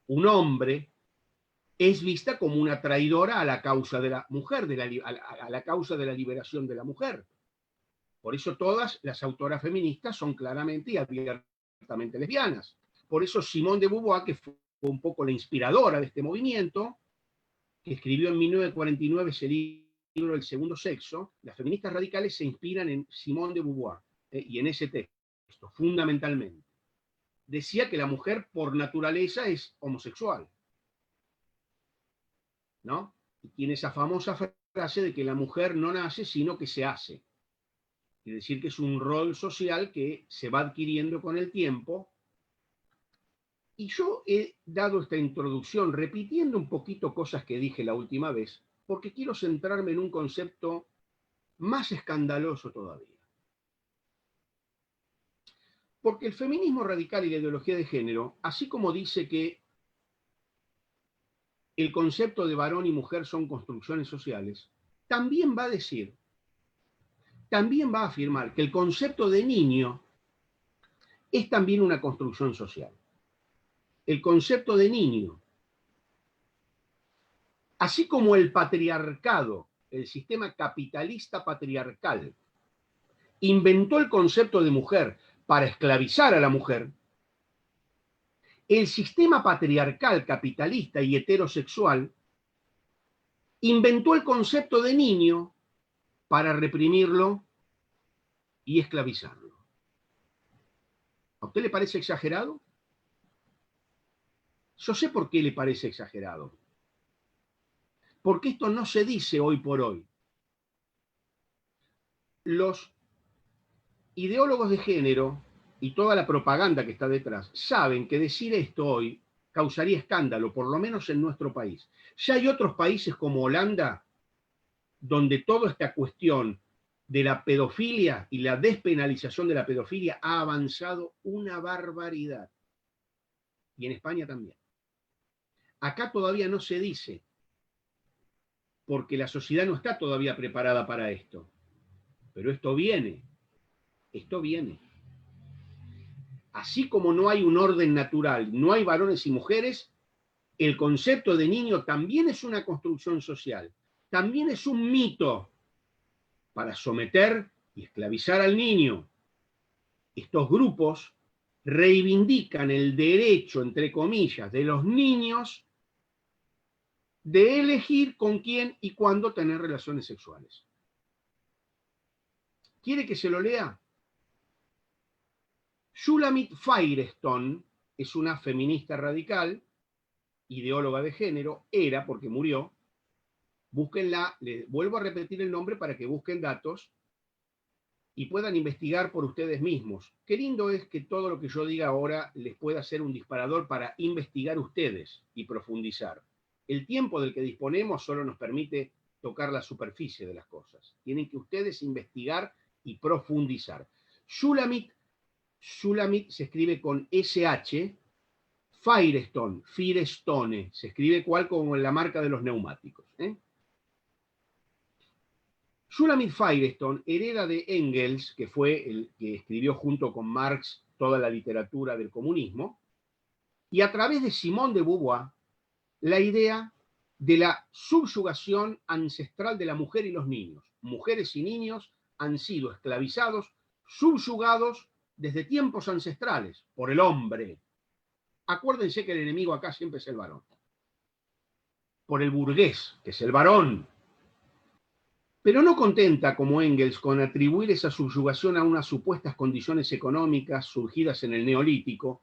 un hombre, es vista como una traidora a la causa de la mujer, a la causa de la liberación de la mujer. Por eso todas las autoras feministas son claramente y abiertamente lesbianas. Por eso Simone de Beauvoir, que fue un poco la inspiradora de este movimiento, que escribió en 1949 ese libro El segundo sexo, las feministas radicales se inspiran en Simone de Beauvoir y en ese texto, fundamentalmente. Decía que la mujer por naturaleza es homosexual, ¿no? Y tiene esa famosa frase de que la mujer no nace, sino que se hace. Es decir, que es un rol social que se va adquiriendo con el tiempo Y yo he dado esta introducción repitiendo un poquito cosas que dije la última vez, porque quiero centrarme en un concepto más escandaloso todavía. Porque el feminismo radical y la ideología de género, así como dice que el concepto de varón y mujer son construcciones sociales, también va a decir, también va a afirmar que el concepto de niño es también una construcción social. El concepto de niño, así como el patriarcado, el sistema capitalista patriarcal, inventó el concepto de mujer para esclavizar a la mujer, el sistema patriarcal capitalista y heterosexual inventó el concepto de niño para reprimirlo y esclavizarlo. ¿A usted le parece exagerado? Yo sé por qué le parece exagerado. Porque esto no se dice hoy por hoy. Los ideólogos de género y toda la propaganda que está detrás saben que decir esto hoy causaría escándalo, por lo menos en nuestro país. Ya hay otros países como Holanda, donde toda esta cuestión de la pedofilia y la despenalización de la pedofilia ha avanzado una barbaridad. Y en España también. Acá todavía no se dice, porque la sociedad no está todavía preparada para esto. Pero esto viene. Esto viene. Así como no hay un orden natural, no hay varones y mujeres, el concepto de niño también es una construcción social. También es un mito para someter y esclavizar al niño. Estos grupos reivindican el derecho, entre comillas, de los niños de elegir con quién y cuándo tener relaciones sexuales. ¿Quiere que se lo lea? Shulamit Firestone es una feminista radical, ideóloga de género, era porque murió. Búsquenla, les vuelvo a repetir el nombre para que busquen datos y puedan investigar por ustedes mismos. Qué lindo es que todo lo que yo diga ahora les pueda ser un disparador para investigar ustedes y profundizar. El tiempo del que disponemos solo nos permite tocar la superficie de las cosas. Tienen que ustedes investigar y profundizar. Shulamit se escribe con SH, Firestone, se escribe cual como en la marca de los neumáticos. Shulamit Firestone hereda de Engels, que fue el que escribió junto con Marx toda la literatura del comunismo, y a través de Simone de Beauvoir, la idea de la subyugación ancestral de la mujer y los niños. Mujeres y niños han sido esclavizados, subyugados desde tiempos ancestrales por el hombre. Acuérdense que el enemigo acá siempre es el varón. Por el burgués, que es el varón. Pero no contenta, como Engels, con atribuir esa subyugación a unas supuestas condiciones económicas surgidas en el Neolítico,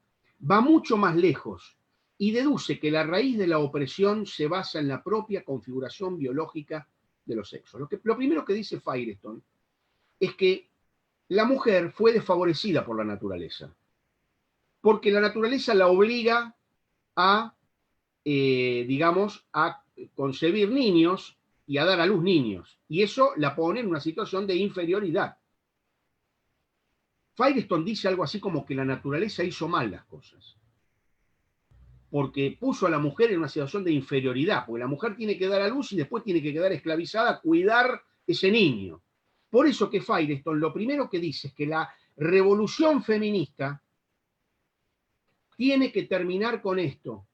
va mucho más lejos y deduce que la raíz de la opresión se basa en la propia configuración biológica de los sexos. Lo primero que dice Firestone es que la mujer fue desfavorecida por la naturaleza, porque la naturaleza la obliga a, a concebir niños y a dar a luz niños, y eso la pone en una situación de inferioridad. Firestone dice algo así como que la naturaleza hizo mal las cosas, porque puso a la mujer en una situación de inferioridad, porque la mujer tiene que dar a luz y después tiene que quedar esclavizada a cuidar ese niño. Por eso que Firestone lo primero que dice es que la revolución feminista tiene que terminar con esto,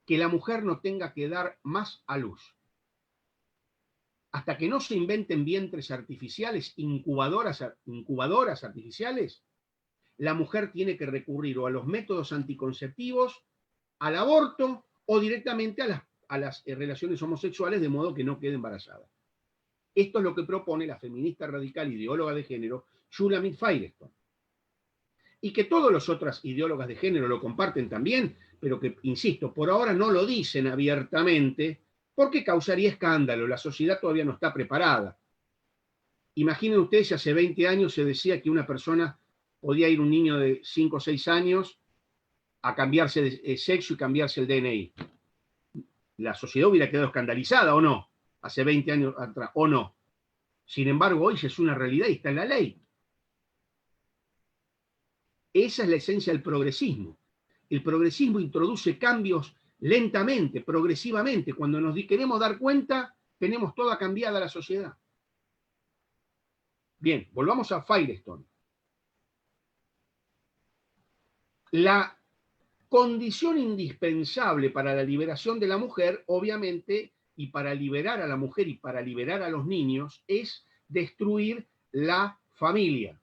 que la mujer no tenga que dar más a luz. Hasta que no se inventen vientres artificiales, incubadoras artificiales, la mujer tiene que recurrir o a los métodos anticonceptivos, al aborto o directamente a las relaciones homosexuales, de modo que no quede embarazada. Esto es lo que propone la feminista radical ideóloga de género Shulamit Firestone. Y que todas las otras ideólogas de género lo comparten también, pero que, insisto, por ahora no lo dicen abiertamente porque causaría escándalo. La sociedad todavía no está preparada. Imaginen ustedes si hace 20 años se decía que una persona podía ir, un niño de 5 o 6 años, a cambiarse de sexo y cambiarse el DNI. La sociedad hubiera quedado escandalizada, ¿o no? Hace 20 años atrás, ¿o no? Sin embargo, hoy es una realidad y está en la ley. Esa es la esencia del progresismo. El progresismo introduce cambios lentamente, progresivamente. Cuando nos queremos dar cuenta, tenemos toda cambiada la sociedad. Bien, volvamos a Firestone. La condición indispensable para la liberación de la mujer, obviamente, y para liberar a la mujer y para liberar a los niños, es destruir la familia.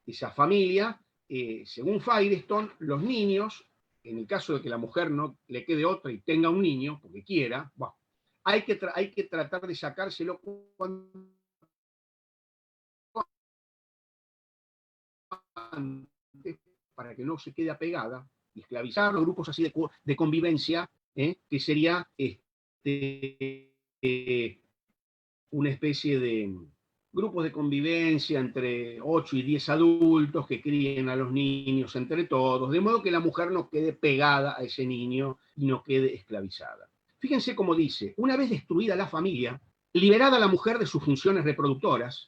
Esa familia, según Firestone, los niños, en el caso de que la mujer no le quede otra y tenga un niño, porque quiera, bueno, hay que tratar de sacárselo para que no se quede apegada y esclavizar los grupos así de convivencia, que sería una especie de grupos de convivencia entre 8 y 10 adultos que críen a los niños entre todos, de modo que la mujer no quede pegada a ese niño y no quede esclavizada. Fíjense cómo dice, una vez destruida la familia, liberada la mujer de sus funciones reproductoras,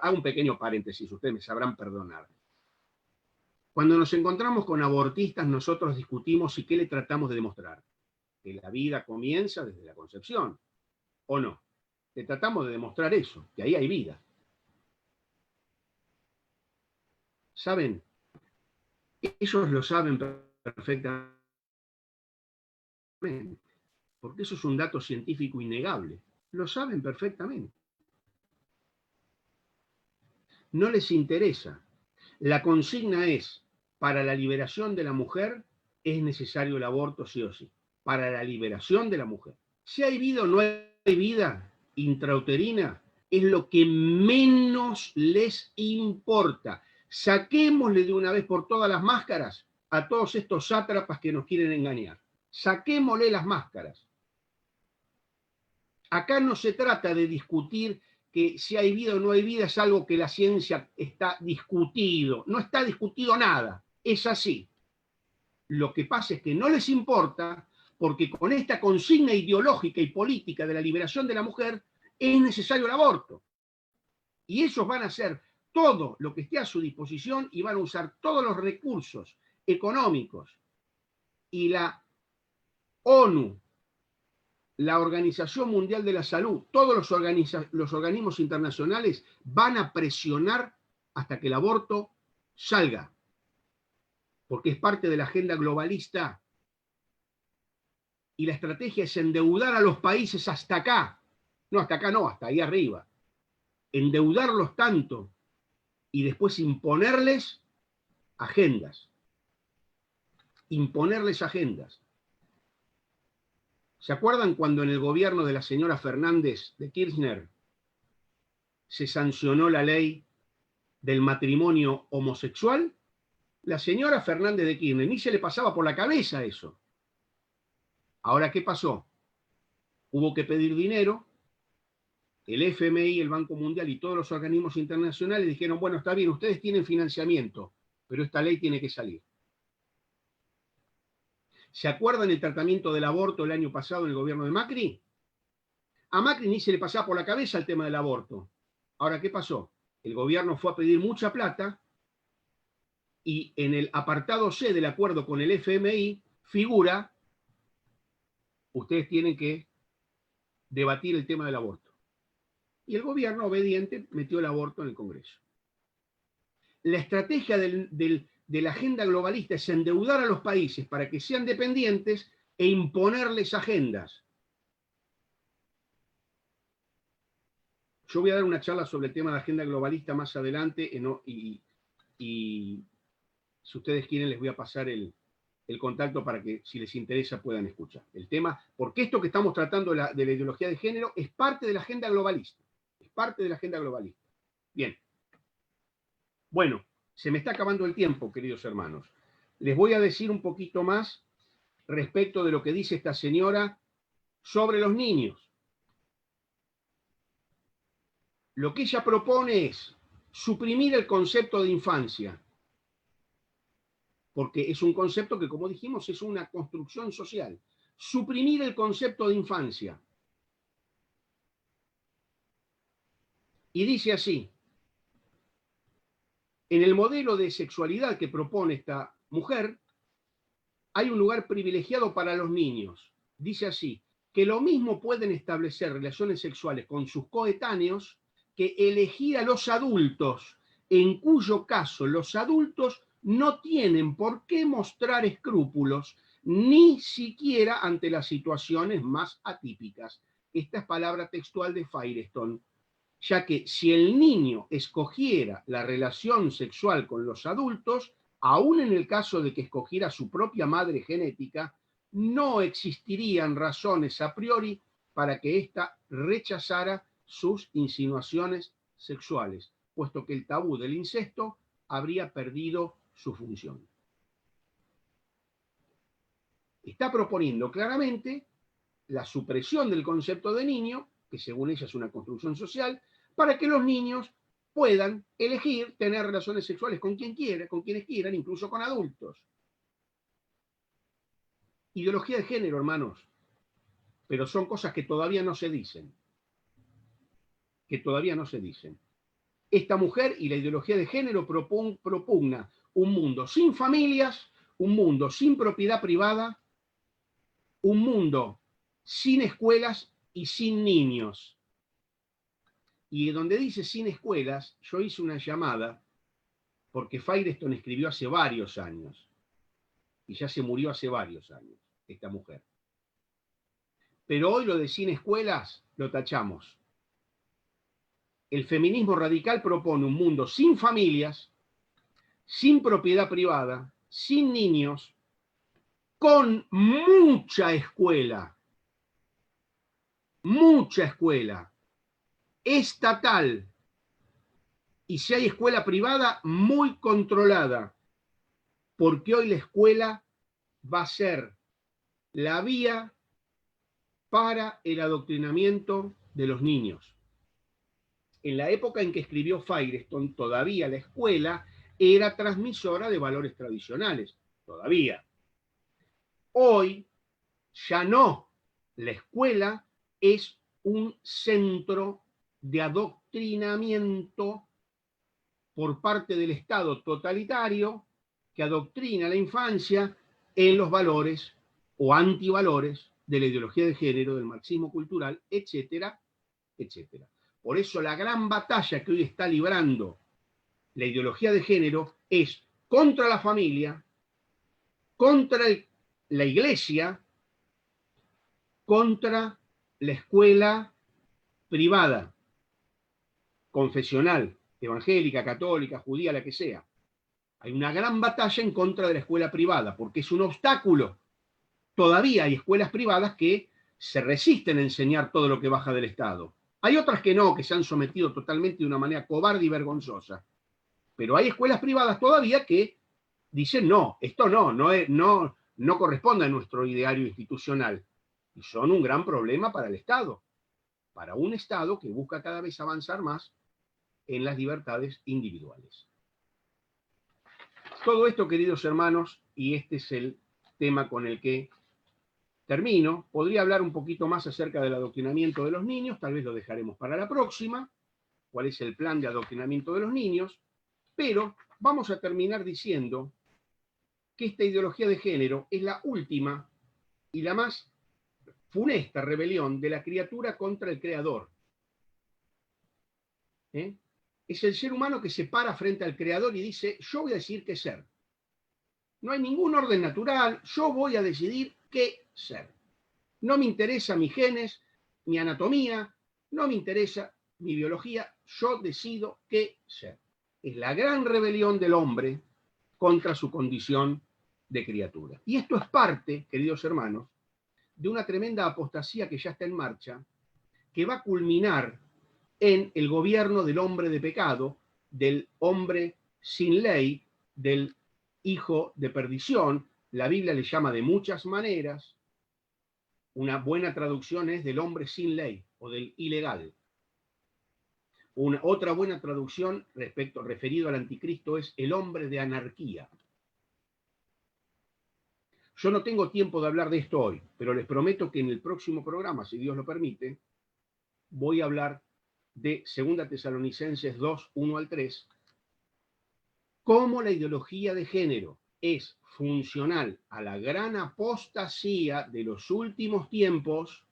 hago un pequeño paréntesis, ustedes me sabrán perdonar. Cuando nos encontramos con abortistas, nosotros discutimos y qué le tratamos de demostrar. Que la vida comienza desde la concepción, ¿o no? Le tratamos de demostrar eso, que ahí hay vida. ¿Saben? Ellos lo saben perfectamente, porque eso es un dato científico innegable. Lo saben perfectamente. No les interesa. La consigna es, para la liberación de la mujer es necesario el aborto sí o sí. Para la liberación de la mujer. Si hay vida o no hay vida intrauterina, es lo que menos les importa. Saquémosle de una vez por todas las máscaras a todos estos sátrapas que nos quieren engañar. Saquémosle las máscaras. Acá no se trata de discutir que si hay vida o no hay vida, es algo que la ciencia está discutido. No está discutido nada, es así. Lo que pasa es que no les importa porque con esta consigna ideológica y política de la liberación de la mujer es necesario el aborto. Y ellos van a hacer todo lo que esté a su disposición y van a usar todos los recursos económicos y la ONU, la Organización Mundial de la Salud, todos los organismos internacionales van a presionar hasta que el aborto salga, porque es parte de la agenda globalista. Y la estrategia es endeudar a los países hasta acá. No, hasta acá no, hasta ahí arriba. Endeudarlos tanto y después imponerles agendas. Imponerles agendas. ¿Se acuerdan cuando en el gobierno de la señora Fernández de Kirchner se sancionó la ley del matrimonio homosexual? La señora Fernández de Kirchner ni se le pasaba por la cabeza eso. Ahora, ¿qué pasó? Hubo que pedir dinero. El FMI, el Banco Mundial y todos los organismos internacionales dijeron, bueno, está bien, ustedes tienen financiamiento, pero esta ley tiene que salir. ¿Se acuerdan el tratamiento del aborto el año pasado en el gobierno de Macri? A Macri ni se le pasaba por la cabeza el tema del aborto. Ahora, ¿qué pasó? El gobierno fue a pedir mucha plata y en el apartado C del acuerdo con el FMI figura, ustedes tienen que debatir el tema del aborto. Y el gobierno obediente metió el aborto en el Congreso. La estrategia de la agenda globalista es endeudar a los países para que sean dependientes e imponerles agendas. Yo voy a dar una charla sobre el tema de la agenda globalista más adelante y si ustedes quieren les voy a pasar el contacto para que si les interesa puedan escuchar el tema, porque esto que estamos tratando de la ideología de género es parte de la agenda globalista. Es parte de la agenda globalista. Bien. Bueno, se me está acabando el tiempo, queridos hermanos. Les voy a decir un poquito más respecto de lo que dice esta señora sobre los niños. Lo que ella propone es suprimir el concepto de infancia. porque es un concepto que, como dijimos, es una construcción social. Suprimir el concepto de infancia. Y dice así, en el modelo de sexualidad que propone esta mujer, hay un lugar privilegiado para los niños. Dice así, que lo mismo pueden establecer relaciones sexuales con sus coetáneos que elegir a los adultos, en cuyo caso los adultos no tienen por qué mostrar escrúpulos, ni siquiera ante las situaciones más atípicas. Esta es palabra textual de Firestone, ya que si el niño escogiera la relación sexual con los adultos, aún en el caso de que escogiera su propia madre genética, no existirían razones a priori para que ésta rechazara sus insinuaciones sexuales, puesto que el tabú del incesto habría perdido su función. Está proponiendo claramente la supresión del concepto de niño, que según ella es una construcción social, para que los niños puedan elegir tener relaciones sexuales con quien quiera, con quienes quieran, incluso con adultos. Ideología de género, hermanos, pero son cosas que todavía no se dicen. Que todavía no se dicen. Esta mujer y la ideología de género propugna un mundo sin familias, un mundo sin propiedad privada, un mundo sin escuelas y sin niños. Y donde dice sin escuelas, yo hice una llamada, porque Firestone escribió hace varios años, y ya se murió hace varios años, esta mujer. Pero hoy lo de sin escuelas lo tachamos. El feminismo radical propone un mundo sin familias, sin propiedad privada, sin niños, con mucha escuela, estatal, y si hay escuela privada, muy controlada, porque hoy la escuela va a ser la vía para el adoctrinamiento de los niños. En la época en que escribió Firestone, todavía la escuela era transmisora de valores tradicionales, todavía. Hoy ya no, la escuela es un centro de adoctrinamiento por parte del Estado totalitario que adoctrina a la infancia en los valores o antivalores de la ideología de género, del marxismo cultural, etcétera, etcétera. Por eso la gran batalla que hoy está librando la ideología de género es contra la familia, contra la iglesia, contra la escuela privada, confesional, evangélica, católica, judía, la que sea. Hay una gran batalla en contra de la escuela privada, porque es un obstáculo. Todavía hay escuelas privadas que se resisten a enseñar todo lo que baja del Estado. Hay otras que no, que se han sometido totalmente de una manera cobarde y vergonzosa. Pero hay escuelas privadas todavía que dicen, no, esto no corresponde a nuestro ideario institucional. Y son un gran problema para el Estado, para un Estado que busca cada vez avanzar más en las libertades individuales. Todo esto, queridos hermanos, y este es el tema con el que termino. Podría hablar un poquito más acerca del adoctrinamiento de los niños, tal vez lo dejaremos para la próxima, cuál es el plan de adoctrinamiento de los niños, pero vamos a terminar diciendo que esta ideología de género es la última y la más funesta rebelión de la criatura contra el creador. Es el ser humano que se para frente al creador y dice, yo voy a decidir qué ser. No hay ningún orden natural, yo voy a decidir qué ser. No me interesa mis genes, mi anatomía, no me interesa mi biología, yo decido qué ser. Es la gran rebelión del hombre contra su condición de criatura. Y esto es parte, queridos hermanos, de una tremenda apostasía que ya está en marcha, que va a culminar en el gobierno del hombre de pecado, del hombre sin ley, del hijo de perdición. La Biblia le llama de muchas maneras. Una buena traducción es del hombre sin ley o del ilegal. Otra buena traducción referido al anticristo es el hombre de anarquía. Yo no tengo tiempo de hablar de esto hoy, pero les prometo que en el próximo programa, si Dios lo permite, voy a hablar de 2 Tesalonicenses 2, 1 al 3, cómo la ideología de género es funcional a la gran apostasía de los últimos tiempos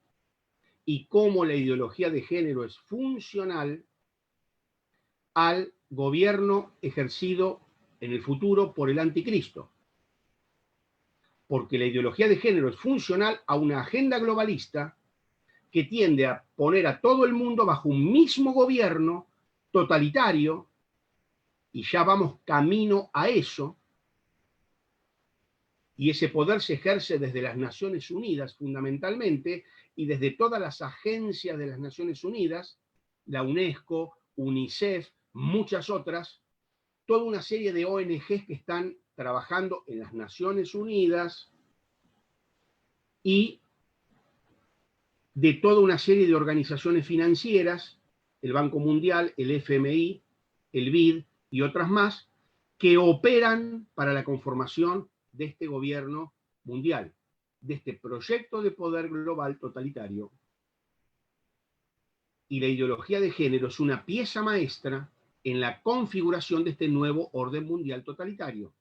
y cómo la ideología de género es funcional al gobierno ejercido en el futuro por el anticristo. Porque la ideología de género es funcional a una agenda globalista que tiende a poner a todo el mundo bajo un mismo gobierno totalitario, y ya vamos camino a eso, y ese poder se ejerce desde las Naciones Unidas fundamentalmente, y desde todas las agencias de las Naciones Unidas, la UNESCO, UNICEF, muchas otras, toda una serie de ONGs que están trabajando en las Naciones Unidas y de toda una serie de organizaciones financieras, el Banco Mundial, el FMI, el BID y otras más, que operan para la conformación de este gobierno mundial, de este proyecto de poder global totalitario. Y la ideología de género es una pieza maestra en la configuración de este nuevo orden mundial totalitario.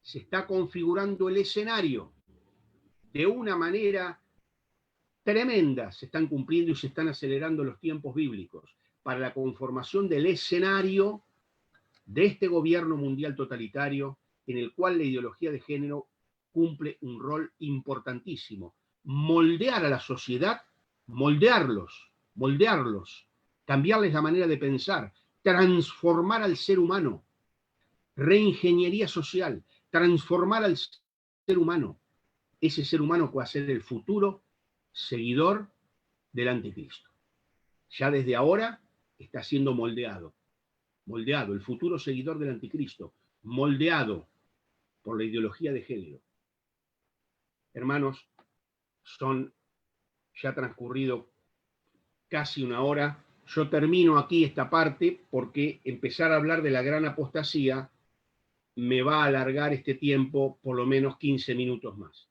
Se está configurando el escenario de una manera tremenda, se están cumpliendo y se están acelerando los tiempos bíblicos para la conformación del escenario de este gobierno mundial totalitario en el cual la ideología de género cumple un rol importantísimo. Moldear a la sociedad, moldearlos, cambiarles la manera de pensar, transformar al ser humano, reingeniería social, transformar al ser humano, ese ser humano que va a ser el futuro seguidor del anticristo. Ya desde ahora está siendo moldeado, el futuro seguidor del anticristo, moldeado por la ideología de género. Hermanos, ya ha transcurrido casi una hora. Yo termino aquí esta parte porque empezar a hablar de la gran apostasía me va a alargar este tiempo por lo menos 15 minutos más.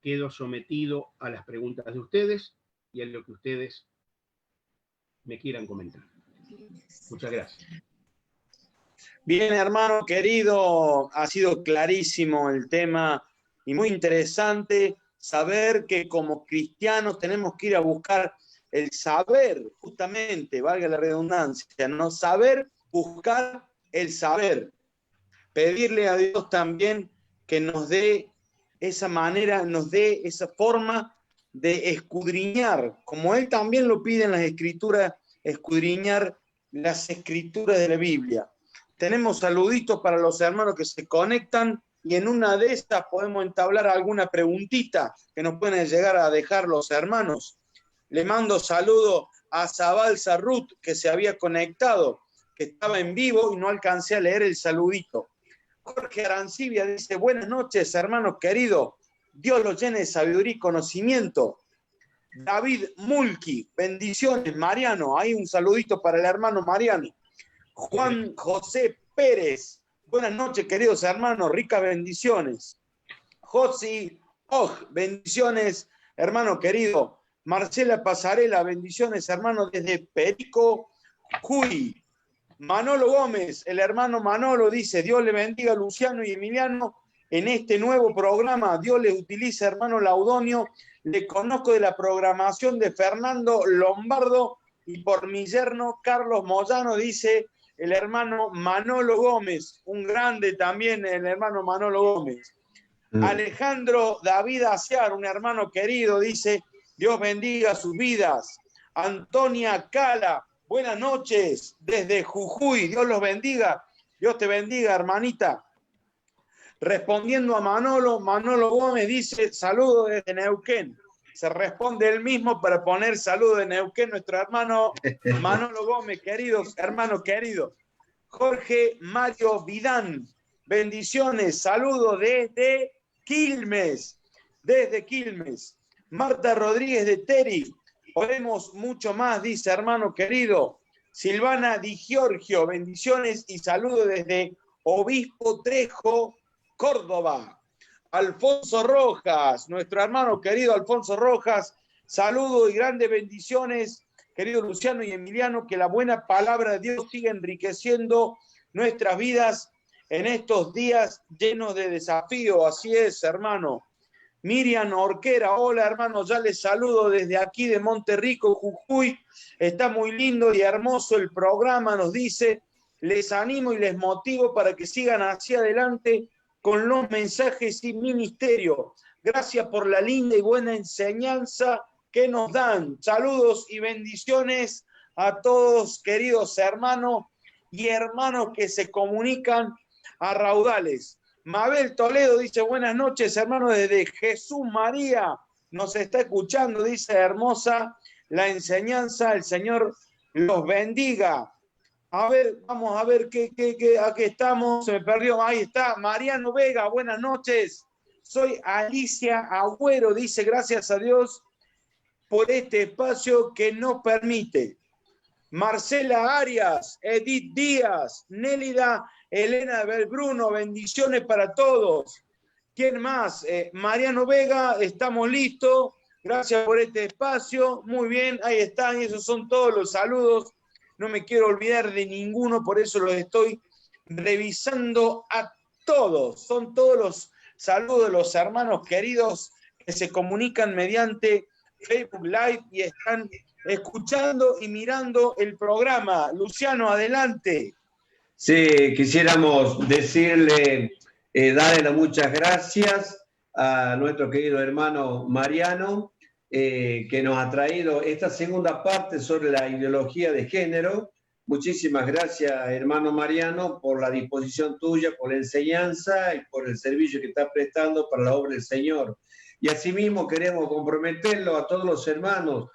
Quedo sometido a las preguntas de ustedes y a lo que ustedes me quieran comentar. Muchas gracias. Bien, hermano querido, ha sido clarísimo el tema y muy interesante saber que como cristianos tenemos que ir a buscar el saber, justamente, valga la redundancia, ¿no? Saber, buscar el saber. Pedirle a Dios también que nos dé esa manera, nos dé esa forma de escudriñar, como Él también lo pide en las Escrituras, escudriñar las Escrituras de la Biblia. Tenemos saluditos para los hermanos que se conectan y en una de estas podemos entablar alguna preguntita que nos pueden llegar a dejar los hermanos. Le mando saludo a Zabal Sarrut, que se había conectado, que estaba en vivo y no alcancé a leer el saludito. Jorge Arancibia dice, buenas noches, hermanos queridos. Dios los llene de sabiduría y conocimiento. David Mulki, bendiciones. Mariano, ahí un saludito para el hermano Mariano. Juan José Pérez, buenas noches, queridos hermanos, ricas bendiciones. Josi Oj, bendiciones, hermano querido. Marcela Pasarela, bendiciones, hermano, desde Perico, Jujuy. Manolo Gómez, el hermano Manolo, dice, Dios le bendiga a Luciano y Emiliano en este nuevo programa. Dios les utiliza, hermano Laudonio. Le conozco de la programación de Fernando Lombardo y por mi yerno Carlos Moyano, dice el hermano Manolo Gómez. Un grande también el hermano Manolo Gómez. Alejandro David Aciar, un hermano querido, dice, Dios bendiga sus vidas. Antonia Cala, buenas noches desde Jujuy, Dios los bendiga, Dios te bendiga, hermanita. Respondiendo a Manolo, Manolo Gómez dice, saludo desde Neuquén. Se responde él mismo para poner saludo de Neuquén, nuestro hermano Manolo Gómez, queridos, hermano querido. Jorge Mario Vidán, bendiciones, saludo desde Quilmes, Marta Rodríguez de Teri, oremos mucho más, dice hermano querido. Silvana Di Giorgio, bendiciones y saludos desde Obispo Trejo, Córdoba. Alfonso Rojas, nuestro hermano querido Alfonso Rojas. Saludos y grandes bendiciones, querido Luciano y Emiliano, que la buena palabra de Dios siga enriqueciendo nuestras vidas en estos días llenos de desafío. Así es, hermano. Miriam Orquera, hola hermano, ya les saludo desde aquí de Monterrico, Jujuy. Está muy lindo y hermoso el programa, nos dice. Les animo y les motivo para que sigan hacia adelante con los mensajes y ministerio. Gracias por la linda y buena enseñanza que nos dan. Saludos y bendiciones a todos, queridos hermanos y hermanos que se comunican a raudales. Mabel Toledo dice, buenas noches, hermano, desde Jesús María. Nos está escuchando, dice, hermosa la enseñanza. El Señor los bendiga. A ver, vamos a ver aquí estamos. Se me perdió. Ahí está. Mariano Vega, buenas noches. Soy Alicia Agüero, dice, gracias a Dios por este espacio que nos permite. Marcela Arias, Edith Díaz, Nélida Elena Belbruno, bendiciones para todos. ¿Quién más? Mariano Vega, estamos listos. Gracias por este espacio. Muy bien, ahí están. Y esos son todos los saludos. No me quiero olvidar de ninguno, por eso los estoy revisando a todos. Son todos los saludos de los hermanos queridos que se comunican mediante Facebook Live y están escuchando y mirando el programa. Luciano, adelante. Sí, quisiéramos decirle, darle las muchas gracias a nuestro querido hermano Mariano, que nos ha traído esta segunda parte sobre la ideología de género. Muchísimas gracias, hermano Mariano, por la disposición tuya, por la enseñanza y por el servicio que está prestando para la obra del Señor. Y asimismo queremos comprometerlo a todos los hermanos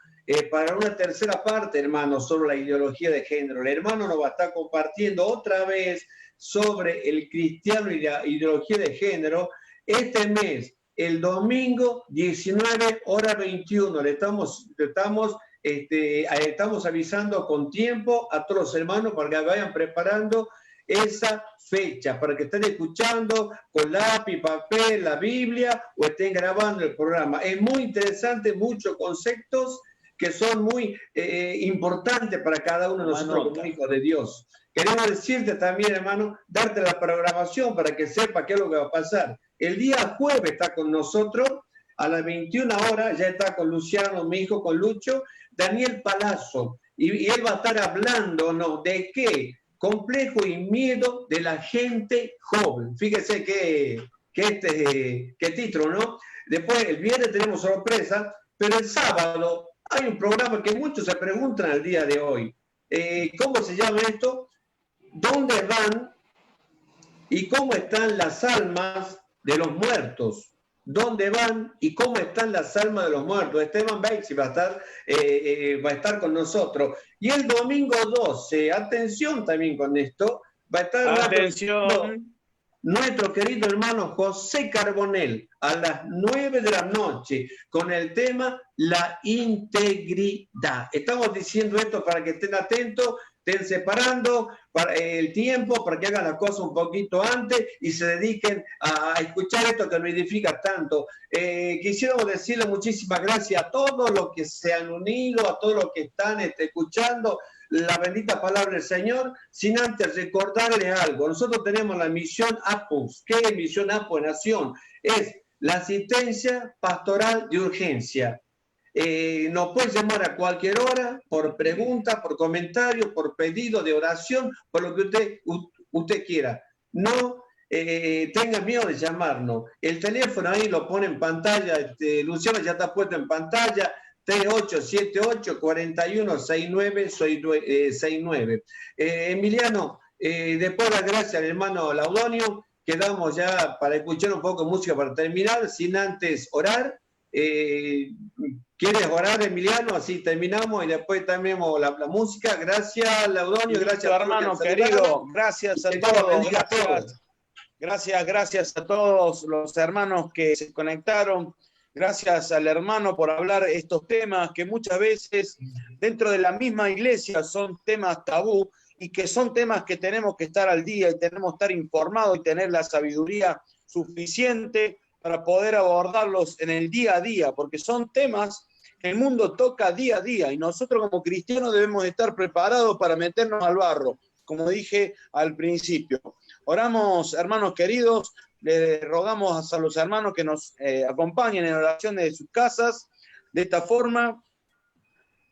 para una tercera parte, hermano, sobre la ideología de género. El hermano nos va a estar compartiendo otra vez sobre el cristiano y la ideología de género este mes, el domingo 19 horas 21. Le estamos avisando con tiempo a todos los hermanos para que vayan preparando esa fecha, para que estén escuchando con lápiz, papel, la Biblia o estén grabando el programa. Es muy interesante, muchos conceptos que son muy importantes para cada uno de nosotros como hijos de Dios. Queremos decirte también, hermano, darte la programación para que sepa qué es lo que va a pasar. El día jueves está con nosotros, a las 21 horas, ya está con Luciano, mi hijo, con Lucho, Daniel Palazzo, y él va a estar hablándonos de qué, complejo y miedo de la gente joven. Fíjese qué título, ¿no? Después, el viernes tenemos sorpresa, pero el sábado hay un programa que muchos se preguntan al día de hoy. ¿Cómo se llama esto? ¿Dónde van y cómo están las almas de los muertos? ¿Dónde van y cómo están las almas de los muertos? Esteban Beixi va a estar con nosotros. Y el domingo 12, atención también con esto, va a estar nuestro querido hermano José Carbonell a las 9 de la noche con el tema la integridad. Estamos diciendo esto para que estén atentos, estén separando para el tiempo, para que hagan las cosas un poquito antes y se dediquen a escuchar esto que nos edifica tanto. Quisiéramos decirle muchísimas gracias a todos los que se han unido, a todos los que están escuchando la bendita palabra del Señor, sin antes recordarles algo. Nosotros tenemos la misión APUS. ¿Qué es misión APUS en Nación? Es la asistencia pastoral de urgencia. Nos puede llamar a cualquier hora, por pregunta, por comentario, por pedido de oración, por lo que usted quiera. No tenga miedo de llamarnos. El teléfono ahí lo pone en pantalla, Luciano ya está puesto en pantalla, 3878-4169-69. Emiliano, después de las gracias al hermano Laudonio, quedamos ya para escuchar un poco de música para terminar, sin antes orar. ¿Quieres orar, Emiliano? Así terminamos y después terminamos la música. Gracias, Laudonio. Gracias, hermano querido. Gracias a todos. Gracias a todos los hermanos que se conectaron. Gracias al hermano por hablar estos temas que muchas veces dentro de la misma iglesia son temas tabú y que son temas que tenemos que estar al día y tenemos que estar informados y tener la sabiduría suficiente para poder abordarlos en el día a día, porque son temas que el mundo toca día a día y nosotros como cristianos debemos estar preparados para meternos al barro, como dije al principio. Oramos, hermanos queridos, les rogamos a los hermanos que nos acompañen en oraciones de sus casas. De esta forma,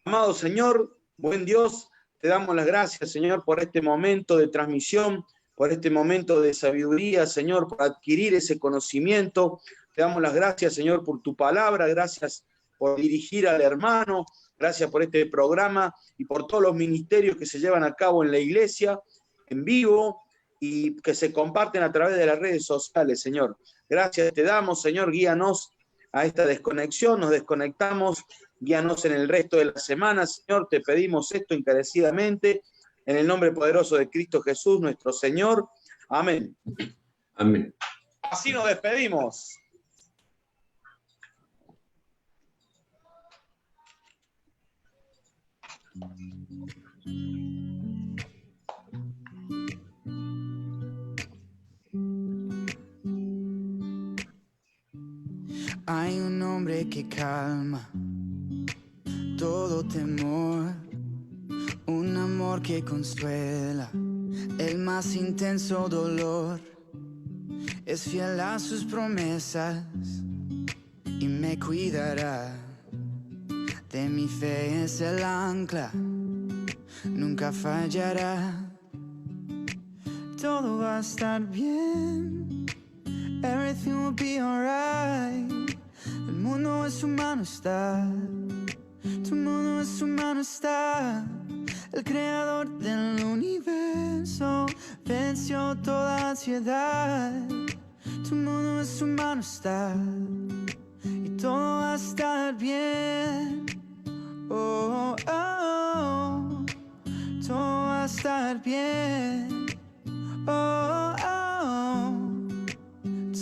amado Señor, buen Dios, te damos las gracias, Señor, por este momento de transmisión, por este momento de sabiduría, Señor, por adquirir ese conocimiento. Te damos las gracias, Señor, por tu palabra, gracias por dirigir al hermano, gracias por este programa y por todos los ministerios que se llevan a cabo en la iglesia, en vivo, y que se comparten a través de las redes sociales, Señor. Gracias te damos, Señor, guíanos a esta desconexión, nos desconectamos, guíanos en el resto de la semana, Señor, te pedimos esto encarecidamente, en el nombre poderoso de Cristo Jesús, nuestro Señor. Amén. Amén. Así nos despedimos. Hay un hombre que calma todo temor, un amor que consuela el más intenso dolor. Es fiel a sus promesas y me cuidará. De mi fe es el ancla, nunca fallará. Todo va a estar bien, everything will be alright. El mundo en su mano está, tu mundo en su mano está. El creador del universo venció toda ansiedad. Tu mundo en su mano está y todo va a estar bien. Oh, oh, oh. Todo va a estar bien. Oh, oh.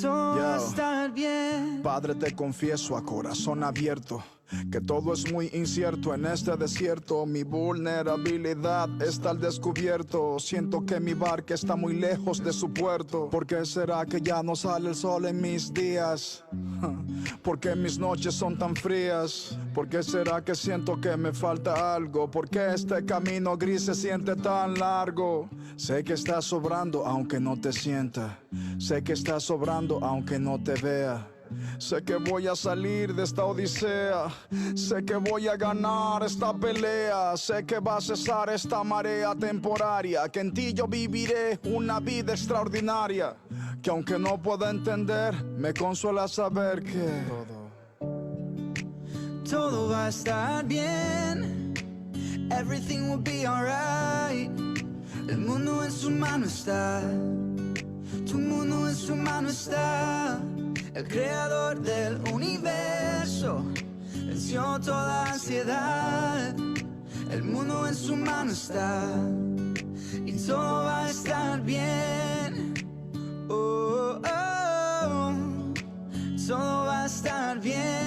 Todo va a estar bien. Padre, te confieso a corazón abierto que todo es muy incierto en este desierto. Mi vulnerabilidad está al descubierto. Siento que mi barca está muy lejos de su puerto. ¿Por qué será que ya no sale el sol en mis días? ¿Por qué mis noches son tan frías? ¿Por qué será que siento que me falta algo? ¿Por qué este camino gris se siente tan largo? Sé que estás sobrando aunque no te sienta. Sé que estás sobrando aunque no te vea. Sé que voy a salir de esta odisea. Sé que voy a ganar esta pelea. Sé que va a cesar esta marea temporaria. Que en ti yo viviré una vida extraordinaria. Que aunque no pueda entender, me consuela saber que todo va a estar bien. Everything will be alright. El mundo en su mano está. Tu mundo en su mano está. El creador del universo venció toda ansiedad. El mundo en su mano está y todo va a estar bien. Oh, oh, oh. Todo va a estar bien.